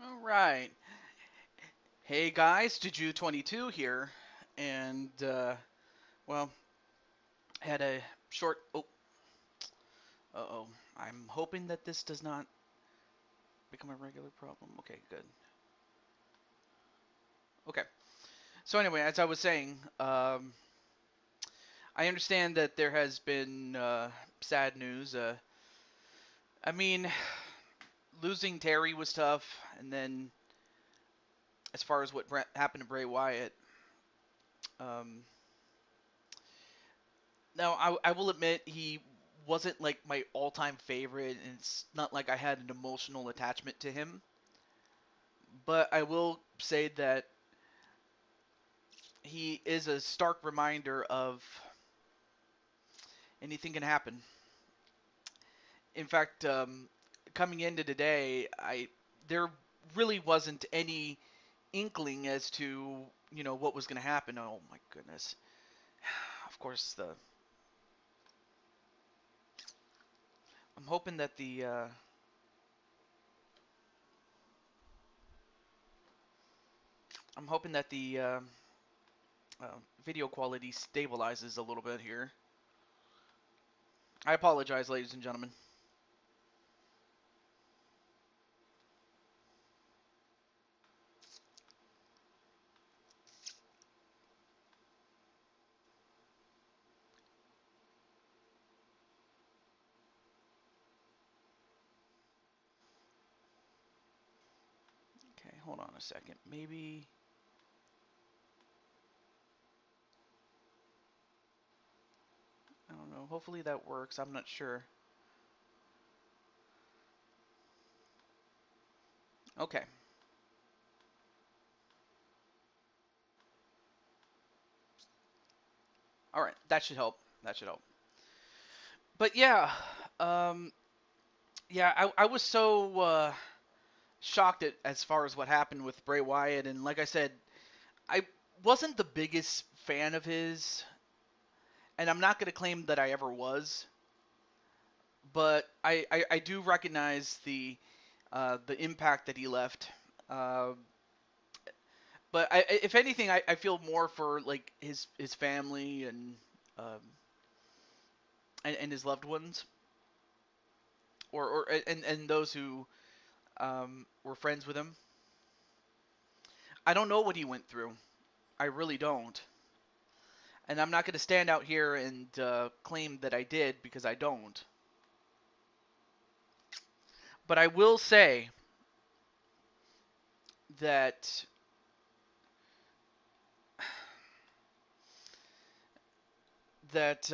All right. Hey guys, Juju22 here, and well, had a short. Oh, uh-oh. I'm hoping that this does not become a regular problem. Okay, good. Okay. So anyway, as I was saying, I understand that there has been sad news. I mean, losing Terry was tough, and then as far as what happened to Bray Wyatt, um, now, I will admit he wasn't like my all-time favorite, and it's not like I had an emotional attachment to him. But I will say that he is a stark reminder of anything can happen. In fact, coming into today, I there really wasn't any inkling as to what was going to happen. Oh my goodness! Of course, the I'm hoping that the video quality stabilizes a little bit here. I apologize, ladies and gentlemen. Okay, hold on a second. Maybe. I don't know. Hopefully that works. I'm not sure. Okay. All right. That should help. That should help. But yeah. Um, yeah, I was so shocked at as far as what happened with Bray Wyatt. And like I said, I wasn't the biggest fan of his. And I'm not going to claim that I ever was. But I do recognize the impact that he left. Uh, but if anything, I feel more for like his family um, and his loved ones, or and those who were friends with him. I don't know what he went through. I really don't, and I'm not going to stand out here and claim that I did because I don't. But I will say that that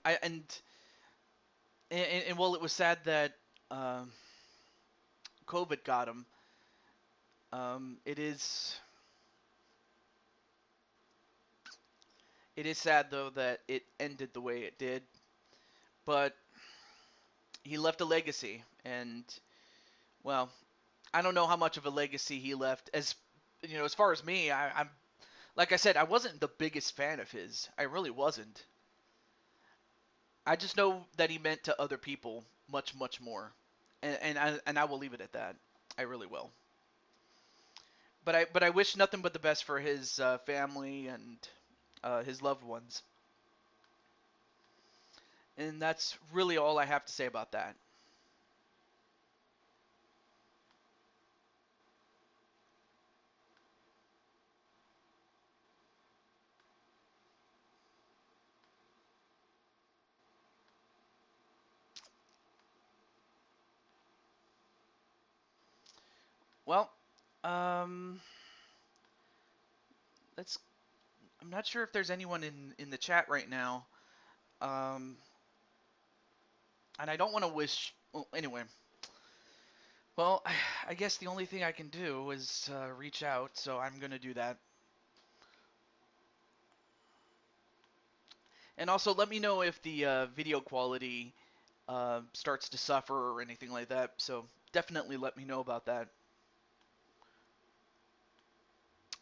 I and while it was sad that um, COVID got him, it is sad though that it ended the way it did. But he left a legacy, and well, I don't know how much of a legacy he left. As far as me, I'm like I said, I wasn't the biggest fan of his. I really wasn't. I just know that he meant to other people much, much more, and I will leave it at that. I really will. But I wish nothing but the best for his family and his loved ones. And that's really all I have to say about that. Well, um, let's. I'm not sure if there's anyone in the chat right now. Um, and I don't want to wish. Well, anyway. Well, I guess the only thing I can do is reach out, so I'm gonna do that. And also, let me know if the video quality starts to suffer or anything like that. So definitely let me know about that.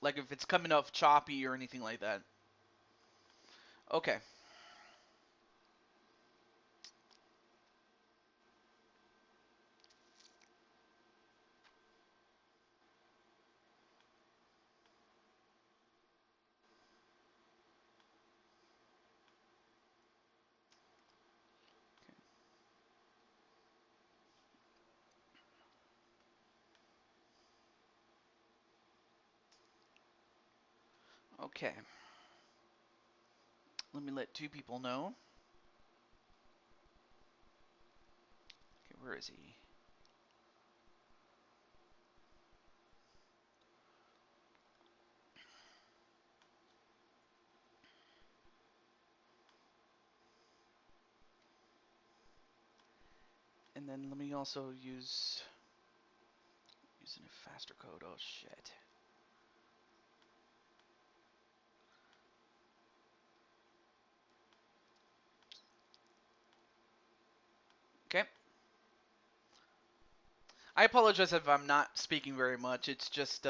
Like if it's coming off choppy or anything like that. Okay. Okay. Let me let two people know. Okay, where is he? And then let me also using a faster code. Oh shit. Okay. I apologize if I'm not speaking very much. It's just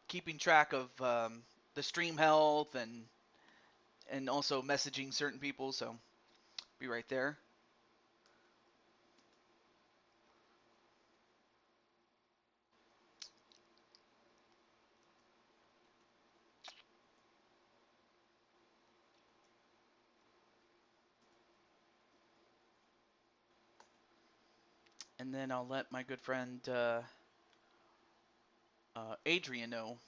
keeping track of the stream health and also messaging certain people. So be right there. And then I'll let my good friend Adrian know.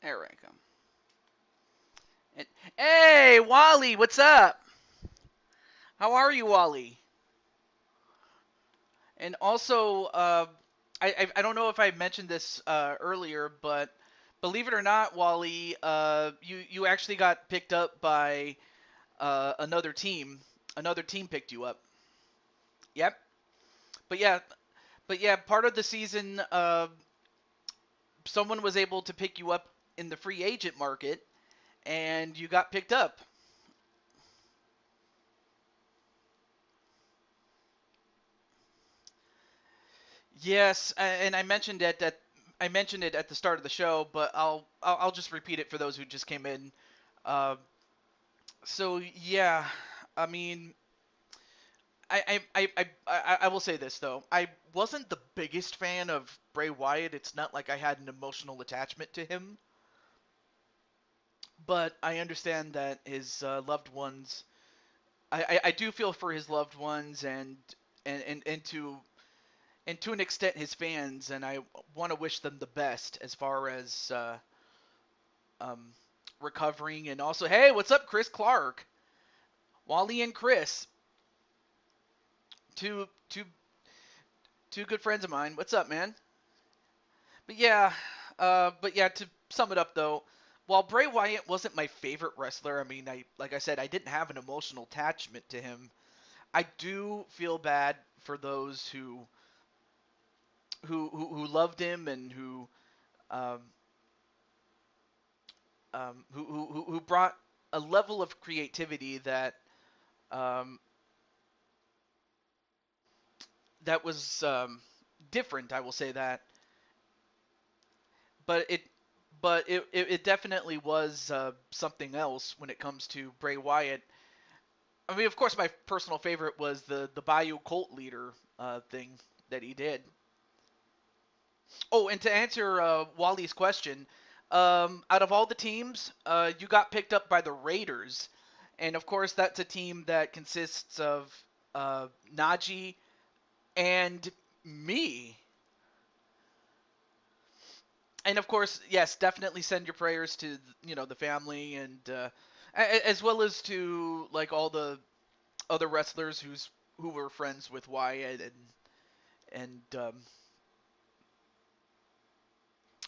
There I come. And, hey, Wally, what's up? How are you, Wally? And also, I don't know if I mentioned this earlier, but believe it or not, Wally, you actually got picked up by another team. Another team picked you up. Yep. But yeah, part of the season, someone was able to pick you up in the free agent market, and you got picked up. Yes, and I mentioned it at the start of the show, but I'll just repeat it for those who just came in. Uh, so yeah, I mean, I will say this though. I wasn't the biggest fan of Bray Wyatt. It's not like I had an emotional attachment to him, but I understand that his loved ones. I do feel for his loved ones and to an extent his fans, and I want to wish them the best as far as um, recovering. And also, hey, what's up, Chris Clark, Wally, and Chris, two two two good friends of mine. What's up, man? But yeah, to sum it up though, while Bray Wyatt wasn't my favorite wrestler, I mean, like I said, I didn't have an emotional attachment to him. I do feel bad for those who loved him and um, who brought a level of creativity um, that was different. I will say that, but it definitely was something else when it comes to Bray Wyatt. I mean, of course, my personal favorite was the Bayou Cult Leader thing that he did. Oh, and to answer Wally's question, out of all the teams, you got picked up by the Raiders, and of course, that's a team that consists of Najee and me. And of course, yes, definitely send your prayers to the family and as well as to like all the other wrestlers who were friends with Wyatt and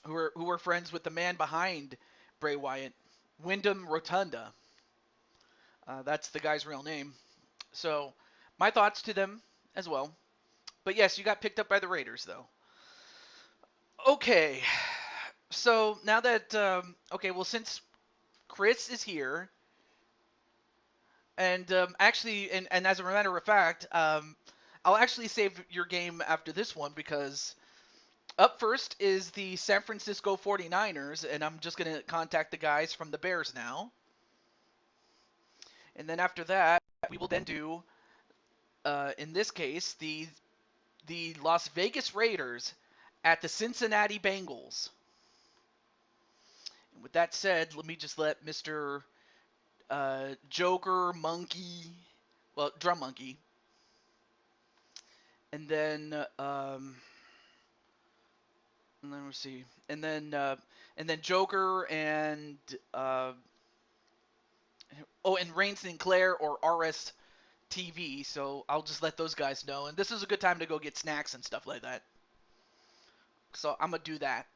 who were friends with the man behind Bray Wyatt, Wyndham Rotunda. That's the guy's real name. So my thoughts to them as well. But yes, you got picked up by the Raiders though. Okay, So now that okay, well since Chris is here, and actually, and as a matter of fact, I'll actually save your game after this one because up first is the San Francisco 49ers, and I'm just gonna contact the guys from the Bears now, and then after that we will then do in this case the Las Vegas Raiders at the Cincinnati Bengals. And with that said, let me just let Mr. Joker Monkey, well, Drum Monkey, and then let me see, and then Joker and oh, and Rain Sinclair or RS TV. So I'll just let those guys know. And this is a good time to go get snacks and stuff like that. So I'm gonna do that.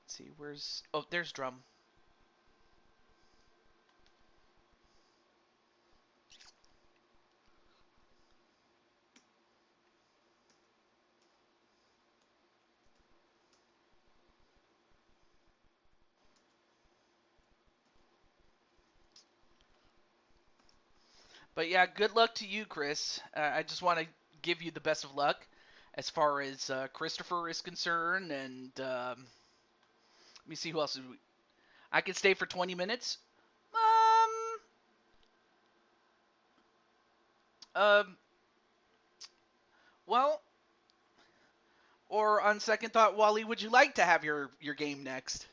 Let's see, where's oh, there's Drum. But yeah, good luck to you, Chris. I just want to give you the best of luck as far as Christopher is concerned. And let me see who else. I can stay for 20 minutes. Um, well, or on second thought, Wally, would you like to have your game next?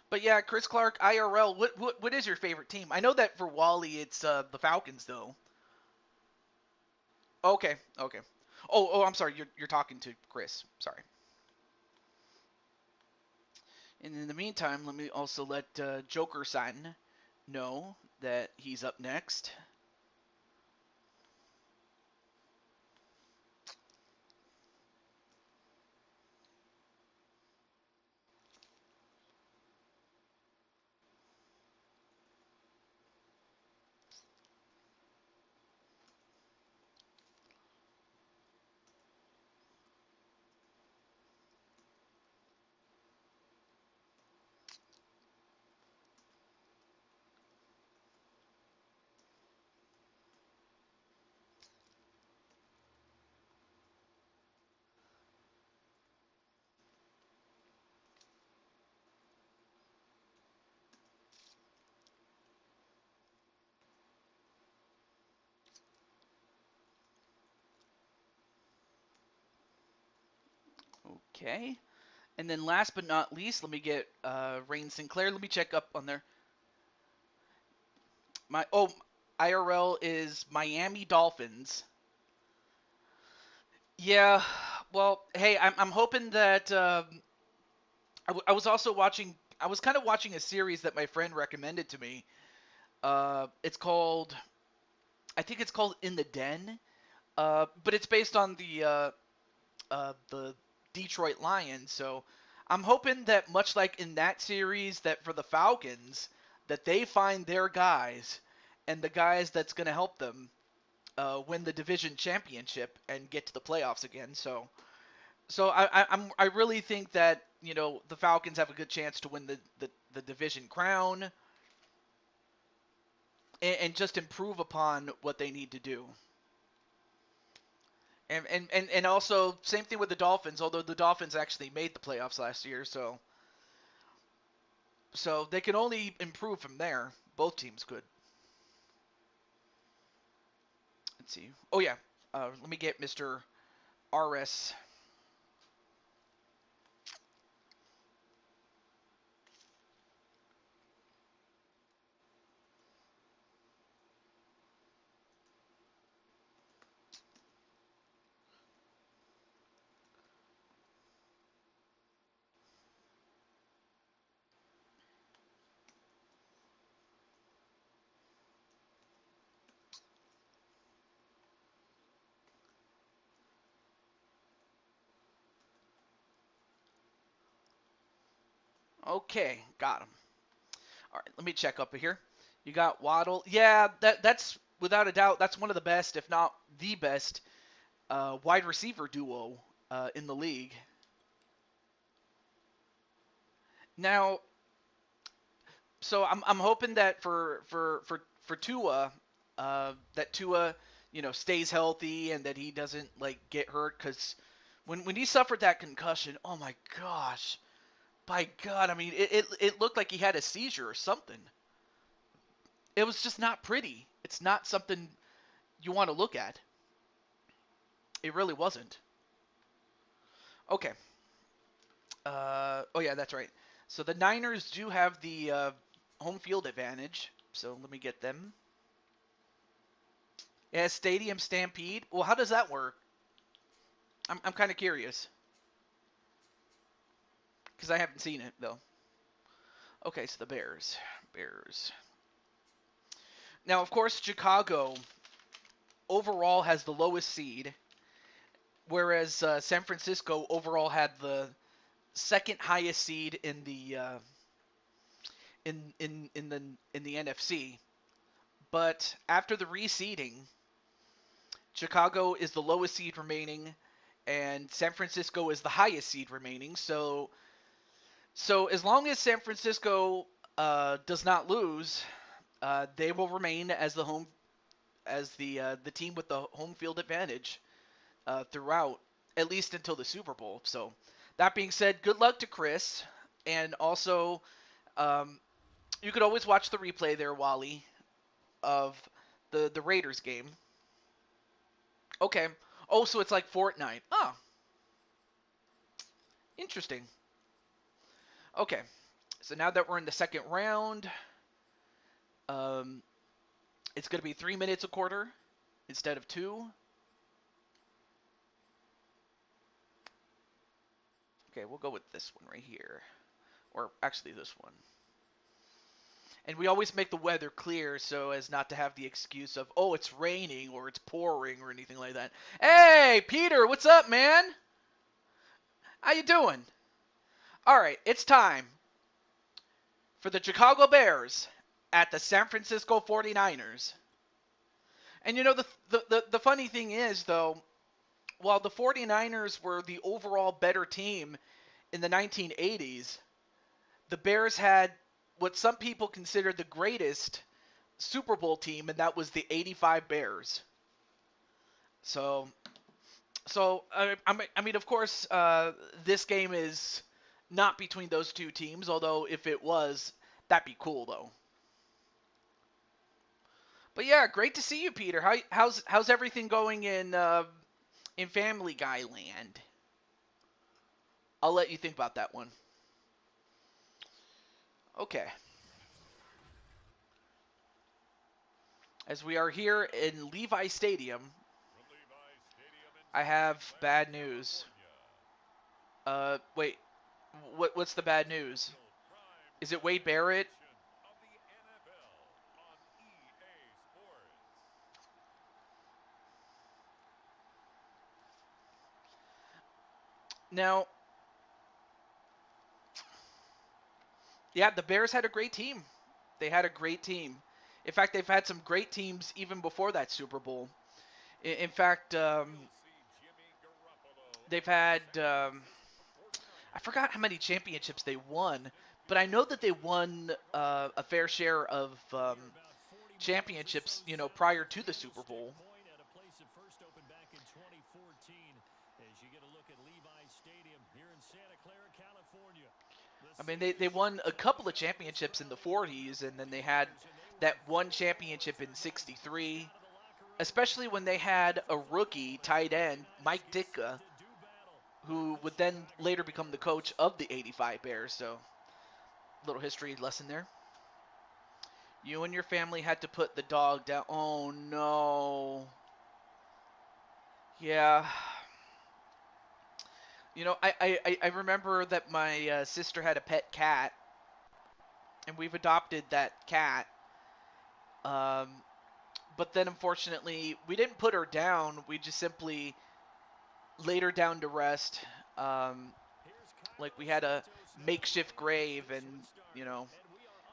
But yeah, Chris Clark, IRL. What is your favorite team? I know that for Wally, it's the Falcons, though. Okay, okay. I'm sorry. You're talking to Chris. Sorry. And in the meantime, let me also let Joker San know that he's up next. Okay. And then last but not least, let me get Rain Sinclair. Let me check up on their my IRL is Miami Dolphins. Yeah. Well, hey, I'm hoping that I was also watching. I was kind of watching a series that my friend recommended to me. It's called. I think it's called In the Den. But it's based on the Detroit Lions. So I'm hoping that much like in that series, that for the Falcons, that they find their guys and the guys that's going to help them win the division championship and get to the playoffs again. So I really think that the Falcons have a good chance to win the division crown and just improve upon what they need to do. And also same thing with the Dolphins, although the Dolphins actually made the playoffs last year, so they can only improve from there. Both teams could. Let's see. Oh yeah, let me get Mr. RS. Okay, got him. All right, let me check up here. You got Waddle. Yeah, that's without a doubt, that's one of the best, if not the best, wide receiver duo in the league. Now, so I'm hoping that for Tua, that Tua, stays healthy and that he doesn't like get hurt, because when he suffered that concussion, oh my gosh, by God, I mean it looked like he had a seizure or something. It was just not pretty. It's not something you want to look at. It really wasn't. Okay. Oh yeah, that's right. So the Niners do have the home field advantage. So let me get them. Yeah, Stadium Stampede. Well, how does that work? I'm kind of curious because I haven't seen it though. Okay, so the Bears. Bears. Now, of course, Chicago overall has the lowest seed, whereas San Francisco overall had the second highest seed in the in the NFC. But after the reseeding, Chicago is the lowest seed remaining, and San Francisco is the highest seed remaining. So as long as San Francisco does not lose, they will remain as the team with the home field advantage throughout, at least until the Super Bowl. So that being said, good luck to Chris, and also um, you could always watch the replay there, Wally, of the Raiders game. Okay. Oh, so it's like Fortnite. Oh, interesting. Okay. So now that we're in the second round, um, it's going to be 3 minutes a quarter instead of 2. Okay, we'll go with this one right here. Or actually this one. And we always make the weather clear so as not to have the excuse of, oh, it's raining or it's pouring or anything like that. Hey, Peter, what's up, man? How you doing? All right, it's time for the Chicago Bears at the San Francisco 49ers. And the funny thing is, though, while the 49ers were the overall better team in the 1980s, the Bears had what some people consider the greatest Super Bowl team, and that was the 85 Bears. So, I mean, of course, this game is not between those two teams, although if it was, that'd be cool, though. But yeah, great to see you, Peter. How's everything going in Family Guy land? I'll let you think about that one. Okay. As we are here in Levi Stadium, I have bad news. Wait. What's the bad news? Is it Wade Barrett? Now, yeah, the Bears had a great team. They had a great team. In fact, they've had some great teams even before that Super Bowl. In fact, they've had I forgot how many championships they won, but I know that they won a fair share of championships, prior to the Super Bowl. I mean, they won a couple of championships in the 40s, and then they had that one championship in '63, especially when they had a rookie tight end, Mike Ditka, who would then later become the coach of the '85 Bears. So, little history lesson there. You and your family had to put the dog down. Oh, no. Yeah. I remember that my sister had a pet cat, and we've adopted that cat. Um, but then, unfortunately, we didn't put her down. We just simply laid her down to rest. Like, we had a makeshift grave, and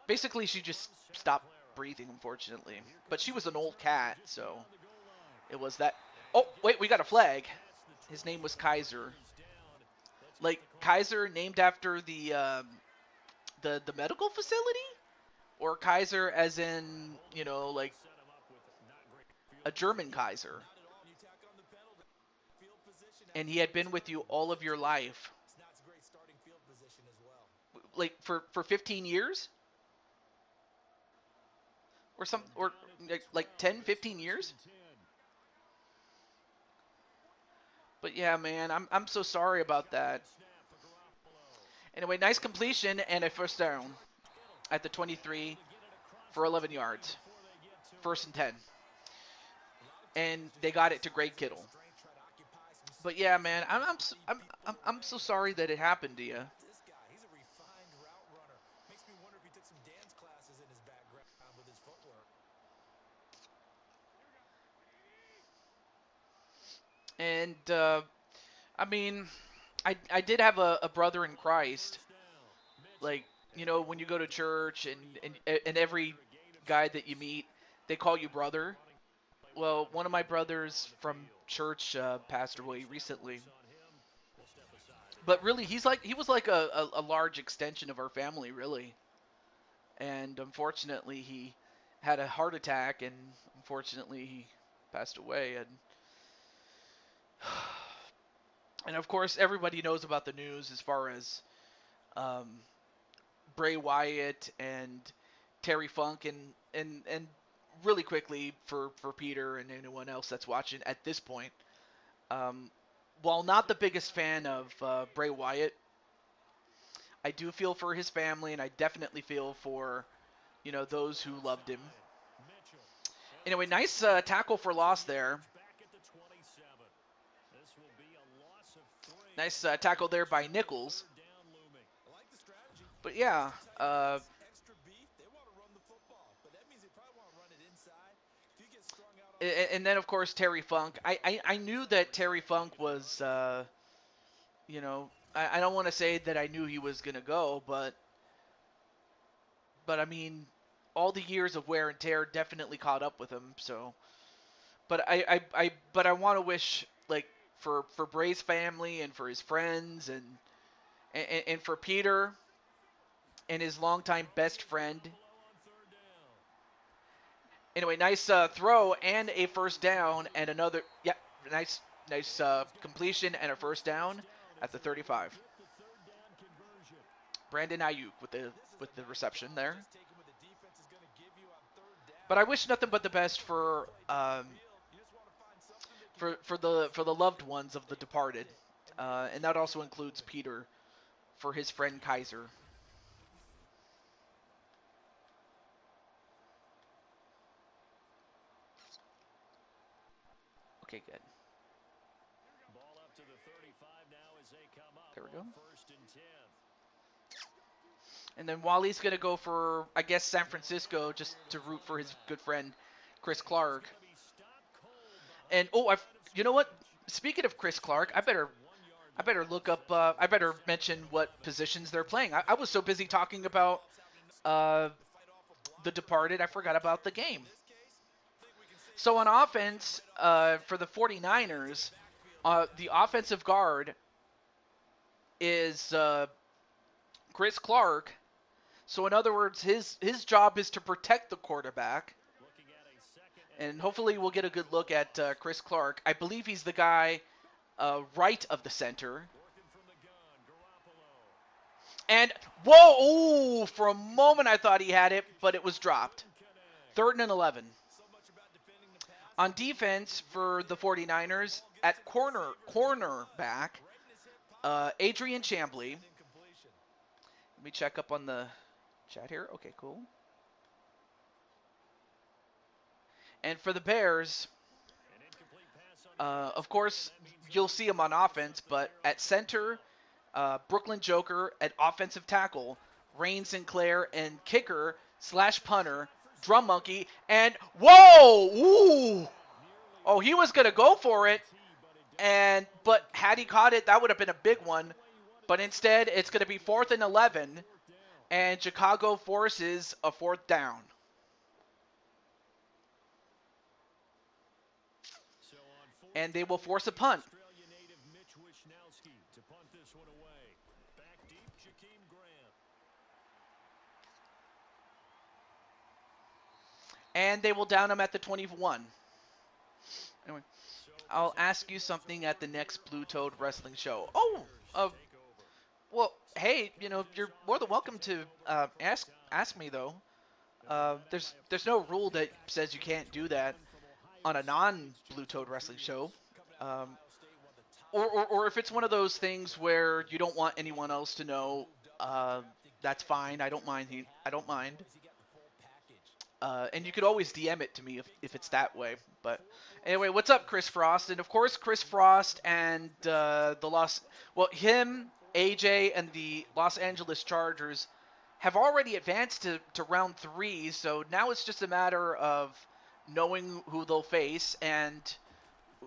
basically she just stopped breathing, unfortunately. But she was an old cat, so it was that. Oh wait, we got a flag. His name was Kaiser. Like Kaiser, named after the medical facility, or Kaiser as in like a German Kaiser. And he had been with you all of your life, like for 15 years, or some, or like 10, 15 years. But yeah, man, I'm so sorry about that. Anyway, nice completion and a first down at the 23 for 11 yards. First and 10. And they got it to Greg Kittle. But yeah, man, I'm so sorry that it happened to you. And I mean, I did have a brother in Christ. Like, when you go to church and every guy that you meet, they call you brother. Well, one of my brothers from church passed away recently. But really, he was like a large extension of our family, really. And unfortunately, he had a heart attack, and unfortunately, he passed away. And of course, everybody knows about the news as far as um, Bray Wyatt and Terry Funk, and really quickly for Peter and anyone else that's watching at this point. While not the biggest fan of Bray Wyatt, I do feel for his family, and I definitely feel for those who loved him. Anyway, nice tackle for loss there. Nice tackle there by Nichols. But yeah, and then of course Terry Funk. I knew that Terry Funk was, I don't want to say that I knew he was gonna go, but I mean, all the years of wear and tear definitely caught up with him. So, but I want to wish, like, for Bray's family and for his friends and for Peter and his longtime best friend. Anyway, nice throw and a first down and another. Yeah, nice completion and a first down at the 35. Brandon Ayuk with the reception there. But I wish nothing but the best for the loved ones of the departed, and that also includes Peter, for his friend Kaiser. Okay, good. Ball up to the 35 now as they come up. There we go. First and 10. And then Wally's going to go for, I guess, San Francisco, just to root for his good friend Chris Clark. And you know what? Speaking of Chris Clark, I better look up. I better mention what positions they're playing. I was so busy talking about The Departed, I forgot about the game. So on offense, for the 49ers, the offensive guard is Chris Clark. So in other words, his job is to protect the quarterback. And hopefully we'll get a good look at Chris Clark. I believe he's the guy right of the center. And, whoa! Ooh, for a moment I thought he had it, but it was dropped. 3rd and 11. On defense for the 49ers, at cornerback, Adrian Chambly. Let me check up on the chat here. Okay, cool. And for the Bears, of course, you'll see him on offense, but at center, Brooklyn Joker. At offensive tackle, Rain Sinclair. And kicker / punter, Drum Monkey. And, whoa! Ooh! Oh, he was going to go for it. But had he caught it, that would have been a big one. But instead, it's going to be 4th and 11, and Chicago forces a 4th down. And they will force a punt. And they will down him at the 21. Anyway, I'll ask you something at the next Blue Toad Wrestling show. Oh, well, hey, you're more than welcome to ask me though. There's no rule that says you can't do that on a non-Blue Toad Wrestling show. Um, or if it's one of those things where you don't want anyone else to know, that's fine. I don't mind. I don't mind. And you could always DM it to me if it's that way. But anyway, what's up, Chris Frost? And of course, Chris Frost and him, AJ, and the Los Angeles Chargers have already advanced to round 3. So now it's just a matter of knowing who they'll face and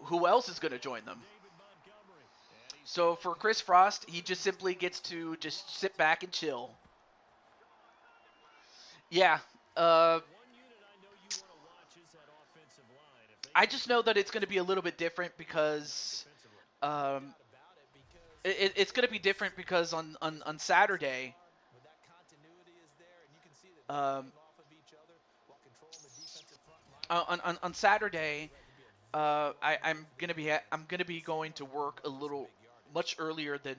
who else is going to join them. So for Chris Frost, he just simply gets to just sit back and chill. Yeah. I just know that it's going to be a little bit different because it's going to be different because on Saturday, on Saturday, I'm gonna be going to work a little much earlier than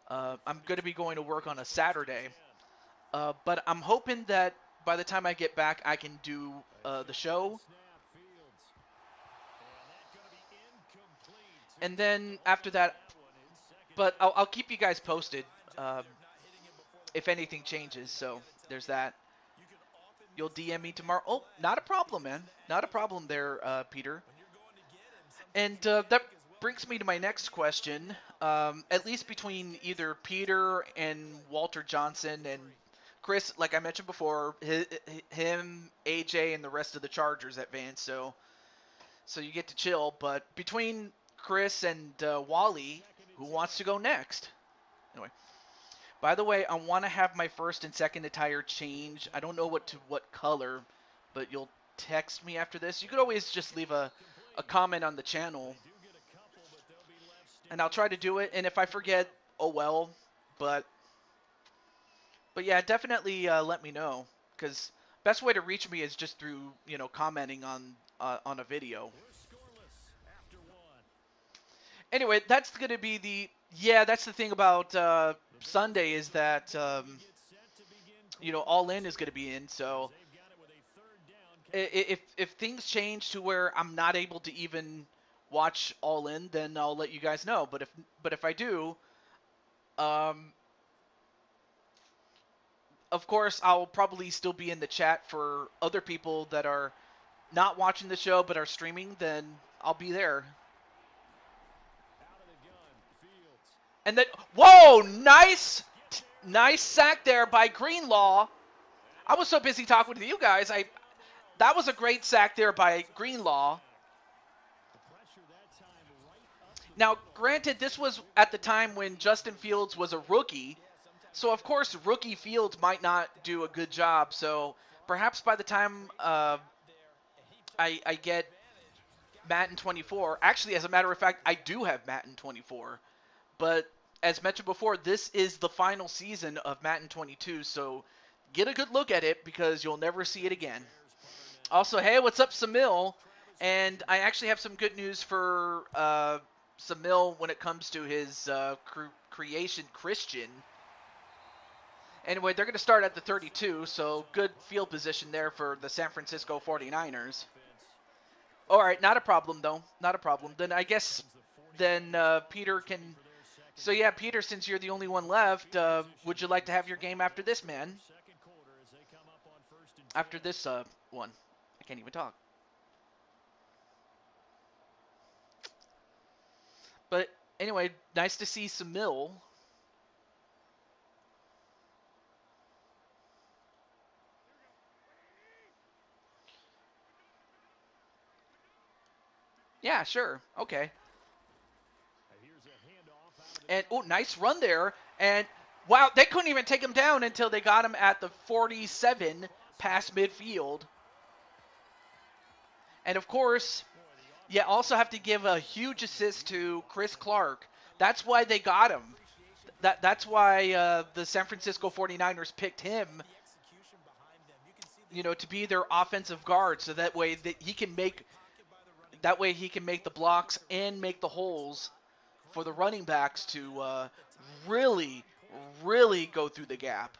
I'm gonna be going to work on a Saturday. But I'm hoping that by the time I get back, I can do the show. And then after that, but I'll keep you guys posted if anything changes. So there's that. You'll DM me tomorrow. Oh, not a problem, man. Not a problem there, Peter. And that brings me to my next question. At least between either Peter and Walter Johnson and Chris, like I mentioned before, him, AJ, and the rest of the Chargers advance. So you get to chill. But between Chris and Wally, who wants to go next? Anyway, by the way, I want to have my first and second attire change. I don't know what color, but you'll text me after this. You could always just leave a comment on the channel, and I'll try to do it. And if I forget, oh well. But yeah, definitely let me know, because best way to reach me is just through commenting on a video. Anyway, that's gonna be that's the thing about Sunday is that All In is gonna be in. So if things change to where I'm not able to even watch All In, then I'll let you guys know. But if I do, of course I'll probably still be in the chat for other people that are not watching the show but are streaming. Then I'll be there. And then, whoa, nice sack there by Greenlaw. I was so busy talking to you guys. That was a great sack there by Greenlaw. Now, granted, this was at the time when Justin Fields was a rookie, so of course rookie Fields might not do a good job. So perhaps by the time I get Madden 24, actually, as a matter of fact, I do have Madden 24. But as mentioned before, this is the final season of Madden 22, so get a good look at it because you'll never see it again. Also, hey, what's up, Samil? And I actually have some good news for Samil when it comes to his creation Christian. Anyway, they're going to start at the 32, so good field position there for the San Francisco 49ers. All right, not a problem, though. Not a problem. Then I guess Peter can... So yeah, Peter, since you're the only one left, would you like to have your game after this, man? After this one. I can't even talk. But anyway, nice to see Samil. Yeah, sure. Okay. And, oh, nice run there. And, wow, they couldn't even take him down until they got him at the 47 past midfield. And, of course, you also have to give a huge assist to Chris Clark. That's why they got him. That's why the San Francisco 49ers picked him, to be their offensive guard, so that way he can make the blocks and make the holes for the running backs to really, really go through the gap.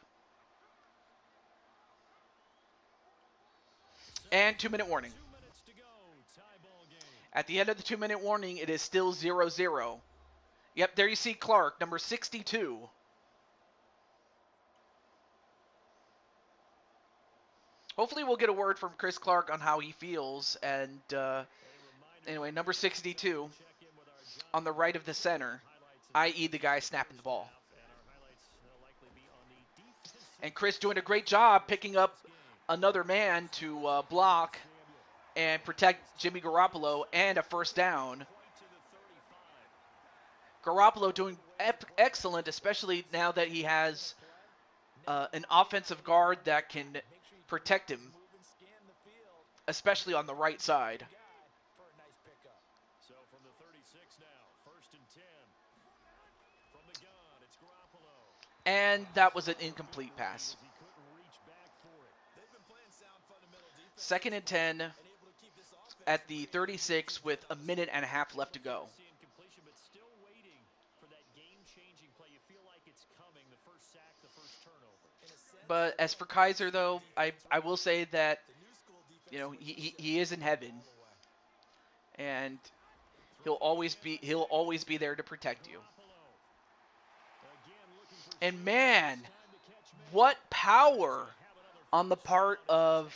And 2-minute warning. At the end of the 2-minute warning, it is still 0-0. Yep, there you see Clark, number 62. Hopefully we'll get a word from Chris Clark on how he feels. And anyway, number 62 on the right of the center, i.e. the guy snapping the ball. And Chris doing a great job picking up another man to block and protect Jimmy Garoppolo, and a first down. Garoppolo doing excellent, especially now that he has an offensive guard that can protect him, especially on the right side. So from the 36 now, 1st and 10. From the gun, it's Garoppolo. And that was an incomplete pass. 2nd and 10 at the 36 with a minute and a half left to go. But as for Kaiser, though, I will say that, he is in heaven, and he'll always be there to protect you. And man, what power on the part of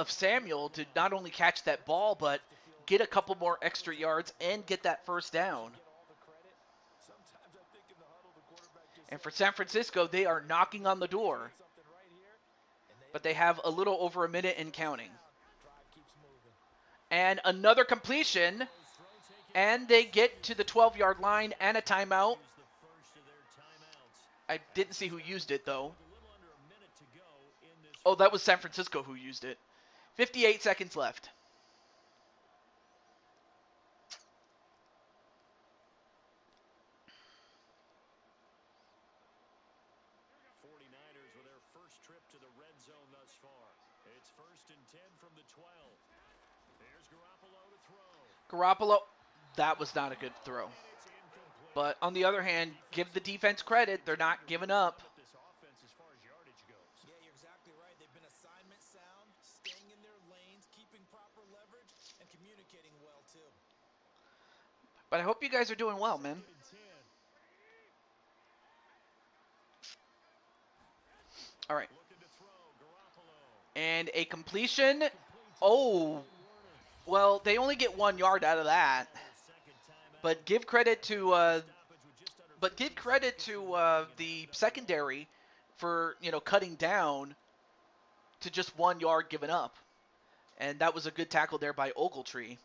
Samuel to not only catch that ball, but get a couple more extra yards and get that first down. And for San Francisco, they are knocking on the door, but they have a little over a minute and counting. And another completion, and they get to the 12-yard line and a timeout. I didn't see who used it, though. Oh, that was San Francisco who used it. 58 seconds left. With their first trip to the red zone thus far. It's 1st and 10 from the 12. There's Garoppolo to throw. Garoppolo, that was not a good throw. But on the other hand, give the defense credit. They're not giving up. This offense as far as yardage goes. Yeah, you're exactly right. They've been assignment sound, staying in their lanes, keeping proper leverage, and communicating well, too. But I hope you guys are doing well, man. All right. And a completion. Oh, well, they only get 1 yard out of that. But give credit to the secondary for cutting down to just 1 yard given up, and that was a good tackle there by Ogletree.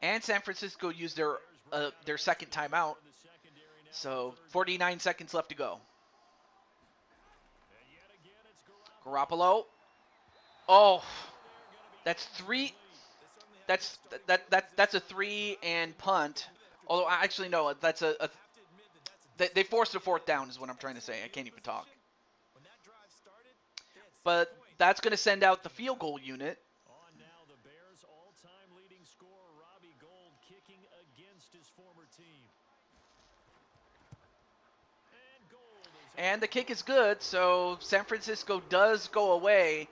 And San Francisco used their second timeout. So 49 seconds left to go. Garoppolo. Oh, that's three. That's a 3 and punt. Although actually no, that's they forced a 4th down is what I'm trying to say. I can't even talk. But that's going to send out the field goal unit. On now, the Bears' all-time leading scorer Robbie Gould kicking against his former team. And the kick is good, so San Francisco does go away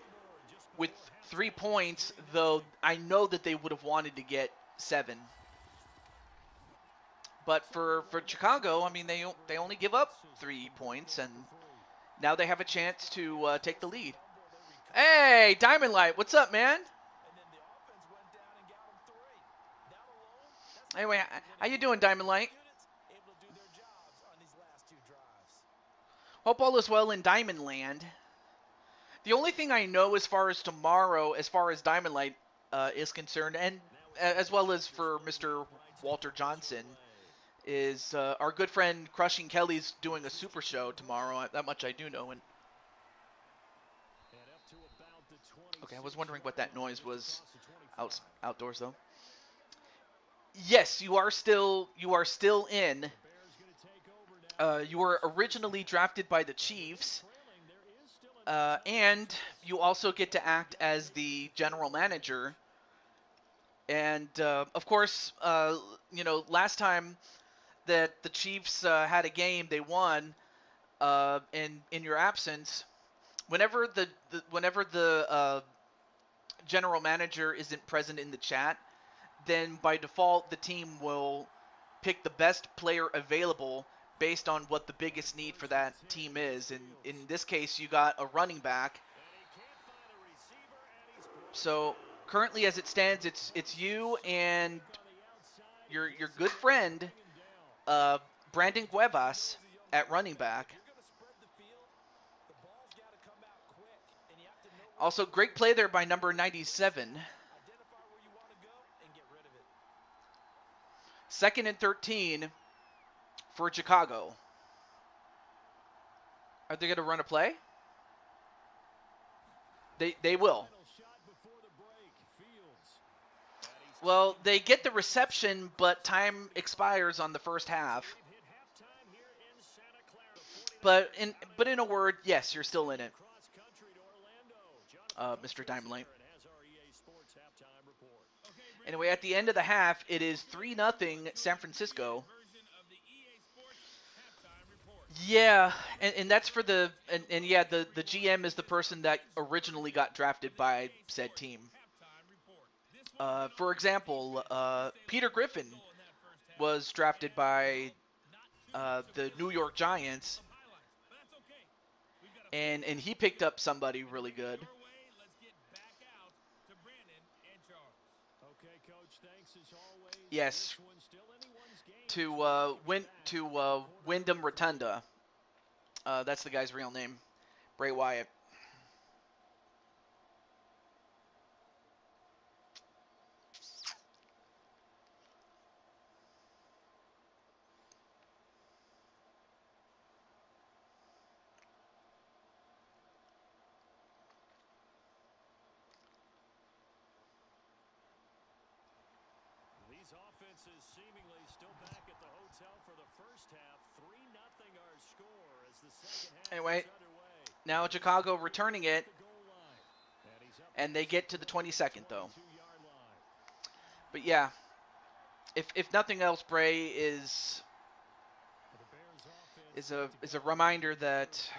with 3 points, though I know that they would have wanted to get 7. But for Chicago, I mean, they only give up 3 points, and now they have a chance to take the lead. Hey, Diamond Light, what's up, man? Anyway, how you doing, Diamond Light? Hope all is well in Diamond Land. The only thing I know as far as tomorrow, as far as Diamond Light is concerned, and as well as for Mr. Walter Johnson, is our good friend Crushing Kelly's doing a super show tomorrow. That much I do know. And okay, I was wondering what that noise was outdoors though. Yes, you are still in. You were originally drafted by the Chiefs, and you also get to act as the general manager. And of course, last time that the Chiefs had a game, they won. In your absence, whenever the general manager isn't present in the chat, then by default the team will pick the best player available based on what the biggest need for that team is. And in this case, you got a running back. So currently, as it stands, it's you and your good friend Brandon Cuevas at running back. Also, great play there by number 97. Second and 13 for Chicago. Are they going to run a play? They will. Well, they get the reception, but time expires on the first half. But in a word, yes, you're still in it, Mr. Diamond Light. Anyway, at the end of the half, it is 3-0 San Francisco. Yeah, and that's for the yeah, the GM is the person that originally got drafted by said team. For example, Peter Griffin was drafted by the New York Giants, and he picked up somebody really good. Yes, to Wyndham Rotunda. That's the guy's real name, Bray Wyatt. These offenses seemingly still back at the hotel for the first half. 3-0 our score as the second half Anyway, is underway. now Chicago returning it, and they get to the 22nd though. But yeah, if nothing else, Bray is a reminder that,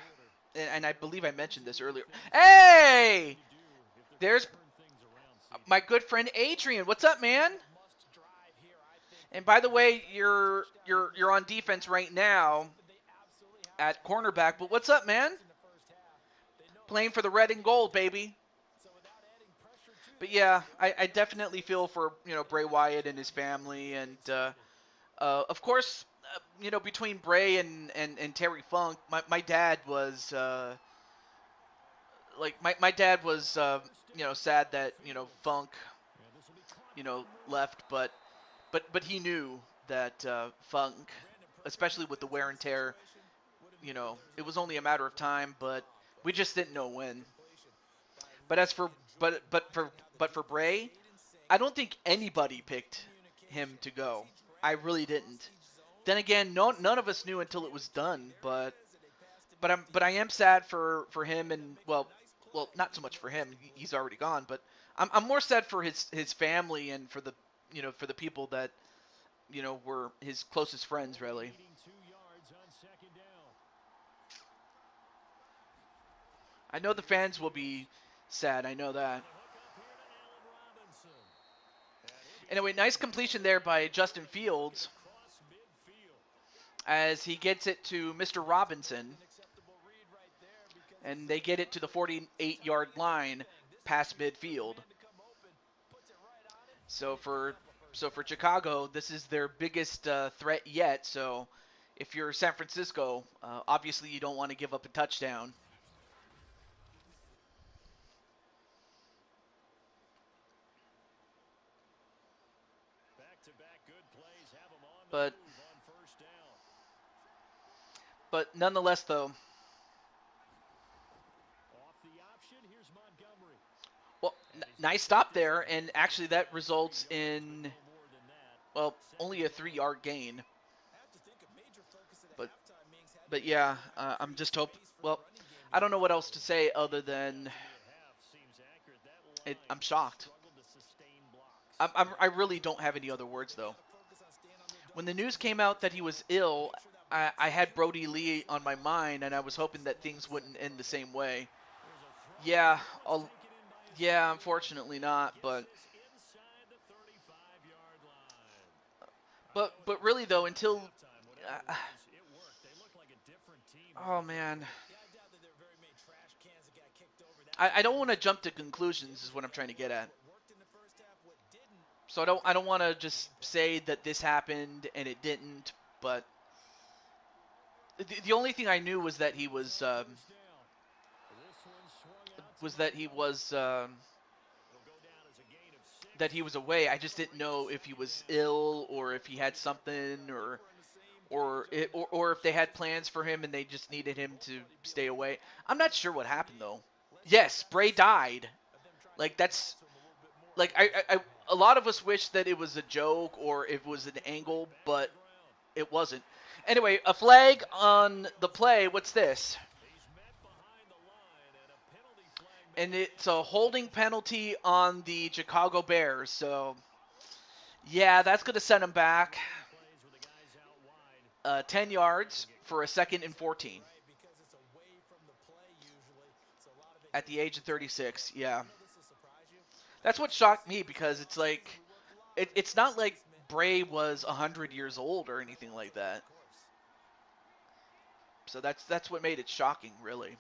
and I believe I mentioned this earlier. Hey, there's my good friend Adrian. What's up, man? And by the way, you're on defense right now at cornerback. But what's up, man? Playing for the red and gold, baby. But yeah, I definitely feel for Bray Wyatt and his family, and of course, between Bray and Terry Funk, my dad was my dad was sad that Funk left, but he knew that Funk, especially with the wear and tear, it was only a matter of time, but we just didn't know when. But as for for Bray, I don't think anybody picked him to go. I really didn't. Then again, none of us knew until it was done. But I am sad for him, and well, not so much for him. He's already gone. But I'm more sad for his family and for the for the people that were his closest friends, really. I know the fans will be sad. I know that. Anyway, nice completion there by Justin Fields as he gets it to Mr. Robinson. And they get it to the 48-yard line past midfield. So for Chicago, this is their biggest threat yet. So if you're San Francisco, obviously you don't want to give up a touchdown. But nonetheless, though, well, nice stop there, and actually that results in, well, only a 3-yard gain. But yeah, I'm just hoping. Well, I don't know what else to say other than I'm shocked. I really don't have any other words though. When the news came out that he was ill, I had Brody Lee on my mind, and I was hoping that things wouldn't end the same way. Yeah, yeah, unfortunately not, but really though, until oh man, I don't want to jump to conclusions is what I'm trying to get at. So I don't want to just say that this happened and it didn't, but the only thing I knew was that he was that he was away. I just didn't know if he was ill or if he had something or if they had plans for him and they just needed him to stay away. I'm not sure what happened though. Yes, Bray died. Like that's like I a lot of us wish that it was a joke or it was an angle, but it wasn't. Anyway, a flag on the play. What's this? And it's a holding penalty on the Chicago Bears. So, yeah, that's going to send him back 10 yards for a 2nd and 14. At the age of 36, yeah. That's what shocked me because it's like, it's not like Bray was 100 years old or anything like that. So that's what made it shocking, really.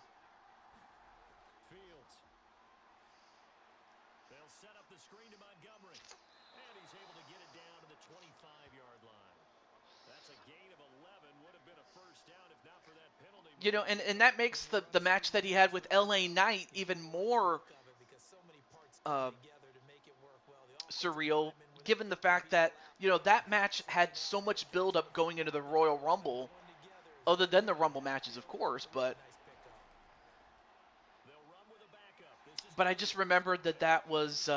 You know, and that makes the match that he had with LA Knight even more surreal, given the fact that, you know, that match had so much build-up going into the Royal Rumble, other than the Rumble matches, of course, but I just remembered that was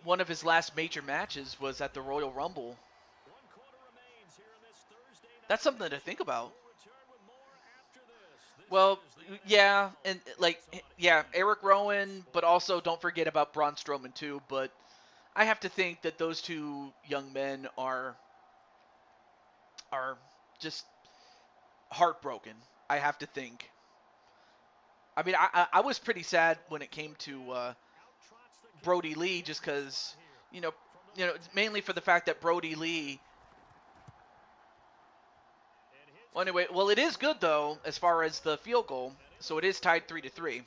one of his last major matches was at the Royal Rumble. That's something to think about. Well, yeah, and like, yeah, Eric Rowan, but also don't forget about Braun Strowman too. But I have to think that those two young men are just heartbroken. I have to think. I mean, I was pretty sad when it came to Brody Lee, just because you know mainly for the fact that Brody Lee. Well, anyway, well, it is good though as far as the field goal, so it is tied 3-3.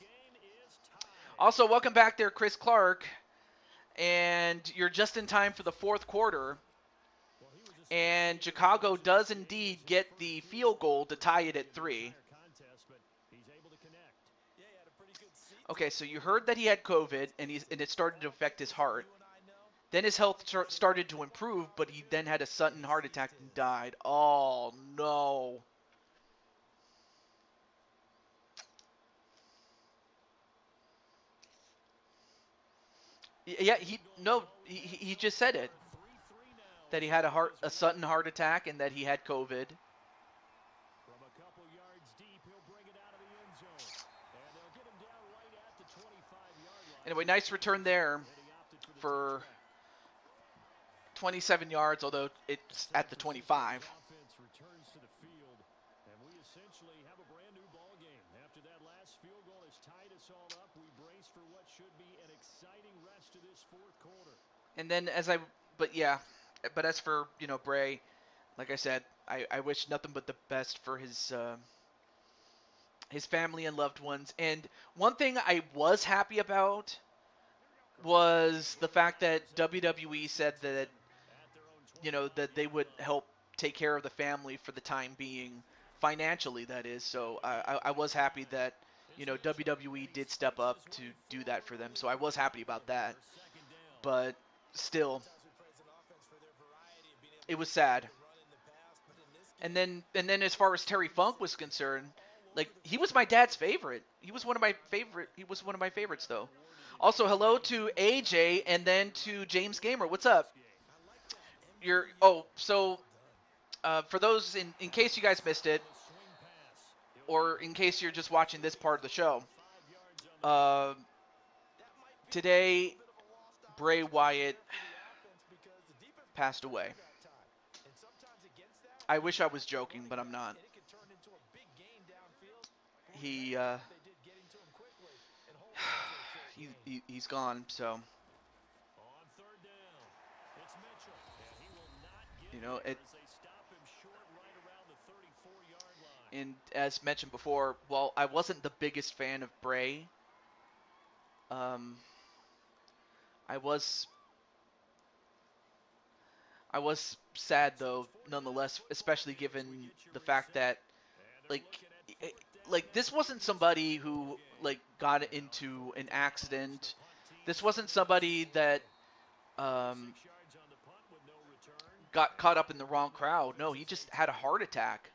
Also, welcome back there, Chris Clark, and you're just in time for the 4th quarter. And Chicago does indeed get the field goal to tie it at 3. Okay, so you heard that he had COVID, and it started to affect his heart. Then his health started to improve, but he then had a sudden heart attack and died. Oh, no. Yeah, he just said it. That he had a sudden heart attack and that he had COVID. Anyway, nice return there for 27 yards, although it's at the 25. And then but as for, Bray, like I said, I wish nothing but the best for his family and loved ones. And one thing I was happy about was the fact that WWE said that, that they would help take care of the family for the time being, financially, that is. So I was happy that, WWE did step up to do that for them. So I was happy about that. But still, it was sad. And then as far as Terry Funk was concerned, like he was my dad's favorite. He was one of my favorite. He was one of my favorites though. Also, hello to AJ and then to James Gamer. What's up? You're so for those in case you guys missed it, or in case you're just watching this part of the show, uh, today Bray Wyatt passed away. I wish I was joking, but I'm not. He he's gone. So it. And as mentioned before, while I wasn't the biggest fan of Bray, um, I was sad though, nonetheless, especially given the fact that like this wasn't somebody who like got into an accident. This wasn't somebody that got caught up in the wrong crowd. No, he just had a heart attack.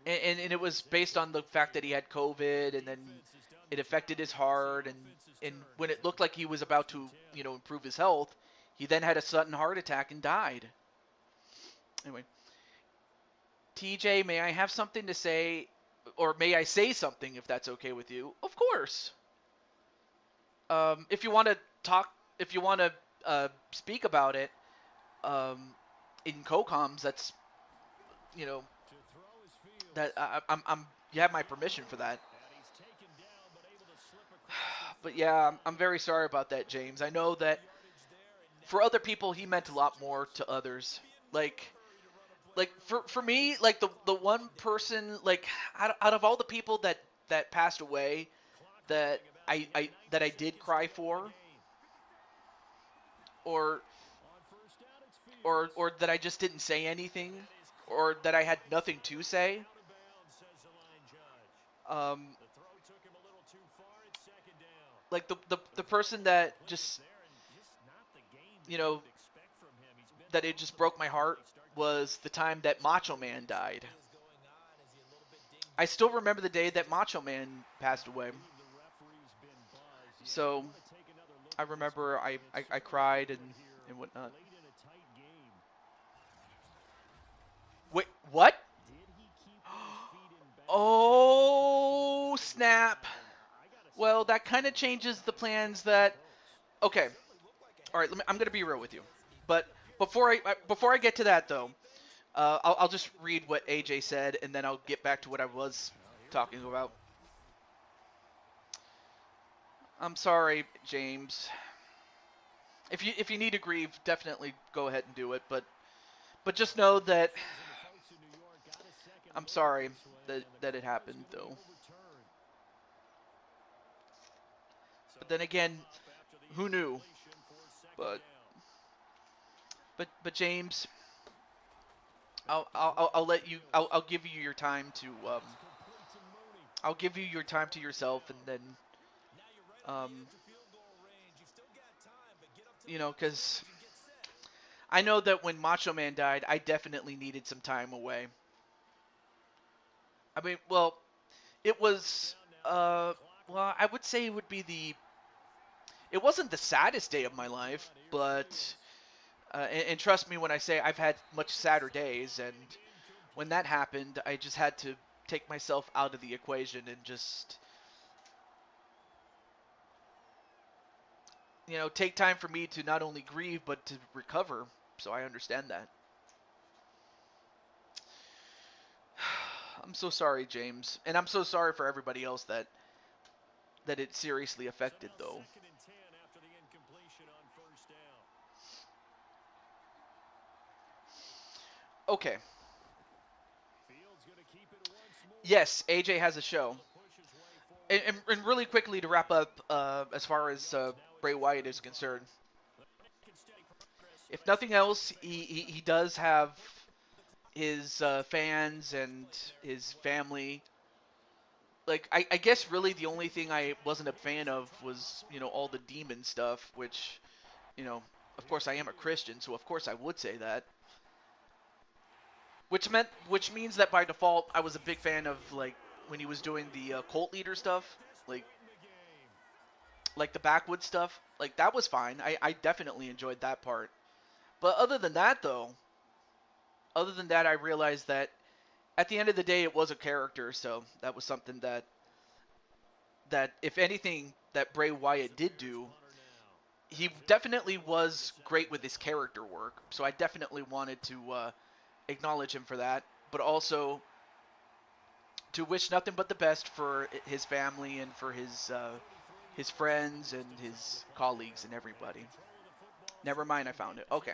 And it was based on the fact that he had COVID, and then it affected his heart, and when it looked like he was about to, improve his health, he then had a sudden heart attack and died. Anyway, TJ, may I have something to say, or may I say something if that's okay with you? Of course. If you want to talk, if you want to speak about it, in co-coms, that's, that I'm you have my permission for that. But yeah, I'm very sorry about that, James. I know that for other people he meant a lot more to others. Like for me, like the one person, like out of all the people that passed away, that I did cry for, or that I just didn't say anything, or that I had nothing to say. Like the person that just, that it just broke my heart was the time that Macho Man died. I still remember the day that Macho Man passed away. So I remember I cried and whatnot. Wait, what? Oh, snap. Well, that kind of changes the plans that... Okay. All right, I'm going to be real with you. But before I get to that, though, I'll just read what AJ said, and then I'll get back to what I was talking about. I'm sorry, James. If you need to grieve, definitely go ahead and do it. But just know that I'm sorry that it happened, though. But then again, who knew? But James, I'll let you. I'll give you your time to I'll give you your time to yourself, and then because I know that when Macho Man died, I definitely needed some time away. I mean, well, it was well, I would say it would be it wasn't the saddest day of my life, but and trust me when I say I've had much sadder days, and when that happened, I just had to take myself out of the equation and just, take time for me to not only grieve, but to recover. So I understand that. I'm so sorry, James. And I'm so sorry for everybody else that it seriously affected, though. Okay. Yes, AJ has a show. And really quickly to wrap up, as far as Bray Wyatt is concerned, if nothing else, he does have his fans and his family. Like, I guess really the only thing I wasn't a fan of was, all the demon stuff, which, of course I am a Christian, so of course I would say that. which means that by default I was a big fan of like when he was doing the cult leader stuff, like the backwood stuff. Like that was fine. I definitely enjoyed that part. But other than that though, other than that I realized that at the end of the day it was a character, so that was something that if anything that Bray Wyatt did do, he definitely was great with his character work. So I definitely wanted to acknowledge him for that, but also to wish nothing but the best for his family and for his friends and his colleagues and everybody. Never mind, I found it. Okay.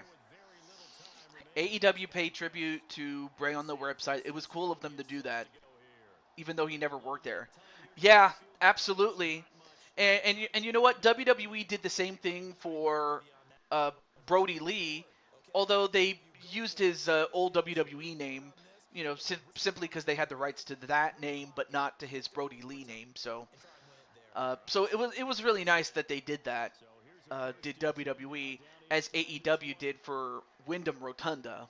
AEW paid tribute to Bray on the website. It was cool of them to do that, even though he never worked there. Yeah, absolutely. And you know what? WWE did the same thing for uh, Brody Lee, although they used his old WWE name, simply because they had the rights to that name, but not to his Brody Lee name. So it was really nice that they did that. Did WWE as AEW did for Wyndham Rotunda.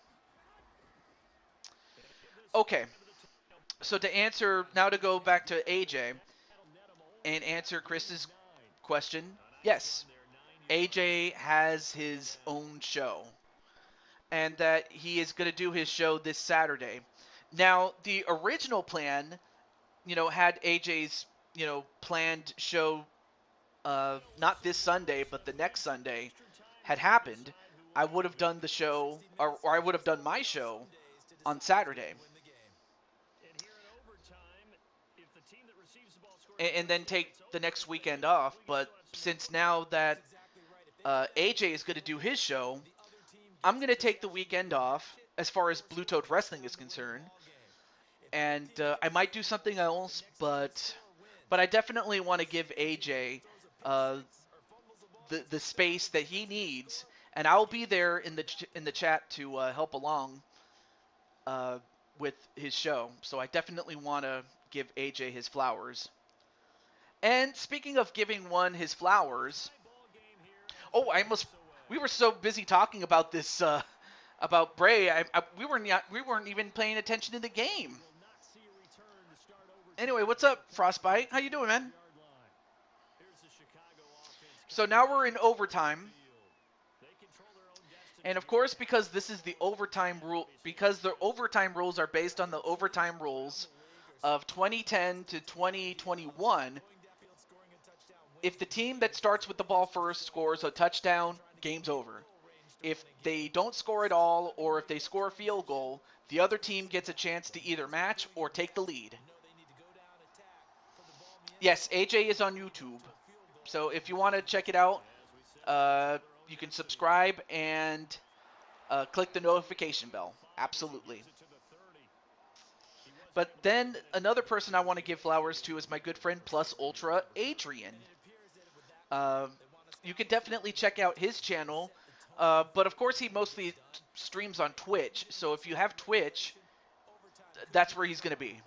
Okay, so to go back to AJ and answer Chris's question, yes, AJ has his own show, and that he is going to do his show this Saturday. Now, the original plan, had AJ's, planned show, not this Sunday, but the next Sunday, had happened, I would have done the show, or I would have done my show on Saturday. And then take the next weekend off. But since now that AJ is going to do his show, I'm going to take the weekend off as far as Blue Toad Wrestling is concerned. And I might do something else, but I definitely want to give AJ the space that he needs, and I'll be there in the chat to help along with his show. So I definitely want to give AJ his flowers. And speaking of giving one his flowers, we were so busy talking about this about Bray, we weren't even paying attention to the game. Anyway, what's up, Frostbite? How you doing, man? So now we're in overtime. And of course, because this is the overtime rule, because the overtime rules are based on the overtime rules of 2010 to 2021, if the team that starts with the ball first scores a touchdown, game's over. If they don't score at all, or if they score a field goal, the other team gets a chance to either match or take the lead. Yes, AJ is on YouTube. So if you want to check it out, you can subscribe and click the notification bell. Absolutely. But then another person I want to give flowers to is my good friend Plus Ultra, Adrian. You can definitely check out his channel, but of course he mostly streams on Twitch. So if you have Twitch, that's where he's going to be.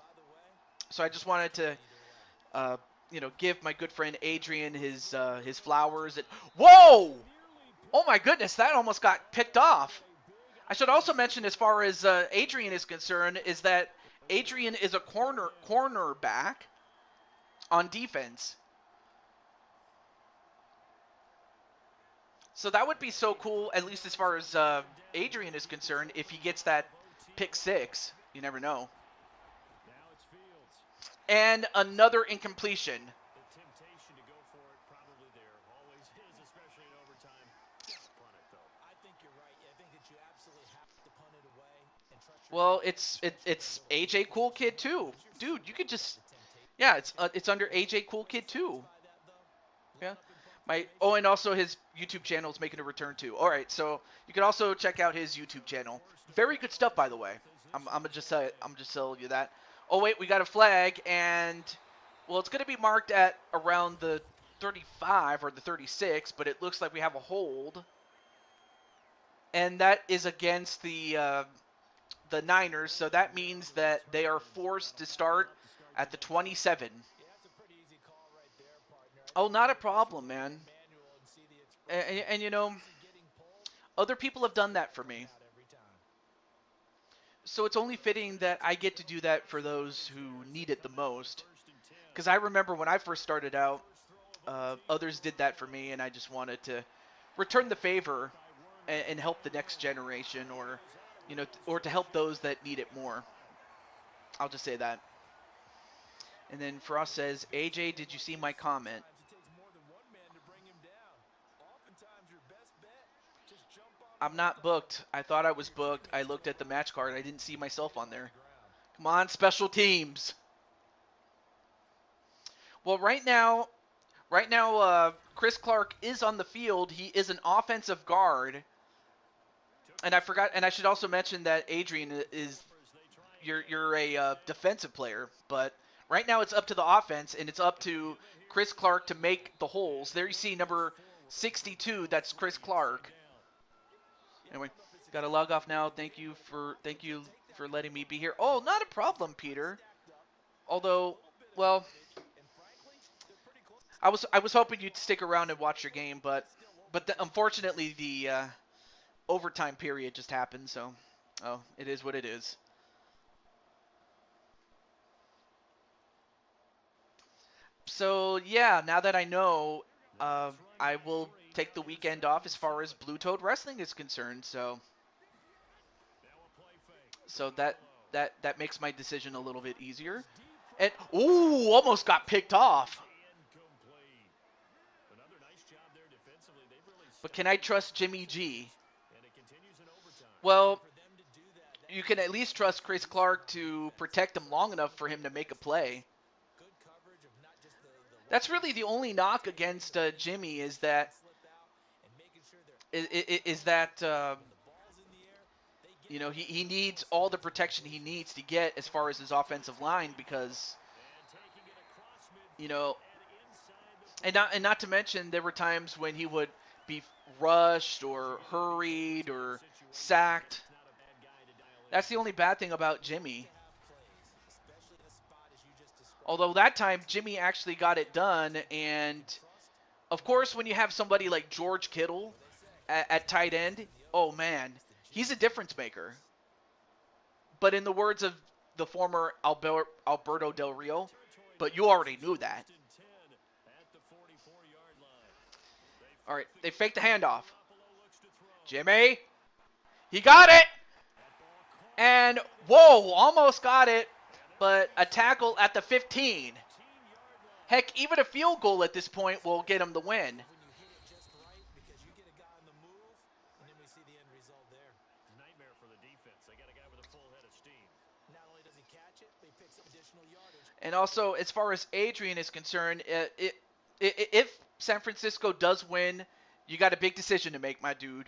So I just wanted to, give my good friend Adrian his flowers. Whoa! Oh my goodness, that almost got picked off. I should also mention, as far as Adrian is concerned, is that Adrian is a cornerback on defense. So that would be so cool, at least as far as Adrian is concerned, if he gets that pick six. You never know. And another incompletion. Well, it's AJ Cool Kid 2. Dude, you could just... Yeah, it's under AJ Cool Kid 2. Yeah. And also his YouTube channel is making a return too. All right, so you can also check out his YouTube channel. Very good stuff, by the way. I'm just telling you that. Oh wait, we got a flag, and well, it's going to be marked at around the 35 or the 36, but it looks like we have a hold, and that is against the Niners. So that means that they are forced to start at the 27. Oh, not a problem, man. And other people have done that for me. So it's only fitting that I get to do that for those who need it the most. Because I remember when I first started out, others did that for me, and I just wanted to return the favor and help the next generation, or or to help those that need it more. I'll just say that. And then Frost says, AJ, did you see my comment? It takes more than one man to bring him down. Oftentimes, your best bet, just jump on I'm not booked. I thought I was booked. I looked at the match card. I didn't see myself on there. Come on, special teams. Well, right now, Chris Clark is on the field. He is an offensive guard. And I forgot, and I should also mention that Adrian is you're a defensive player, but right now it's up to the offense, and it's up to Chris Clark to make the holes. There you see number 62. That's Chris Clark. Anyway, got to log off now. Thank you for letting me be here. Oh, not a problem, Peter. Although, well, I was hoping you'd stick around and watch your game, but unfortunately the overtime period just happened. So, it is what it is. So yeah, now that I know, I will take the weekend off as far as Blue Toad Wrestling is concerned. So that makes my decision a little bit easier. And ooh, almost got picked off. But can I trust Jimmy G? Well, you can at least trust Chris Clark to protect him long enough for him to make a play. That's really the only knock against Jimmy is that he needs all the protection he needs to get as far as his offensive line, because and not to mention there were times when he would be rushed or hurried or sacked. That's the only bad thing about Jimmy. Although that time Jimmy actually got it done, and of course when you have somebody like George Kittle at tight end, oh man, he's a difference maker. But in the words of the former Alberto Del Rio, but you already knew that. All right, they faked the handoff. Jimmy, he got it! And, whoa, almost got it, but a tackle at the 15. Heck, even a field goal at this point will get him the win. And also, as far as Adrian is concerned, if San Francisco does win, you got a big decision to make, my dude.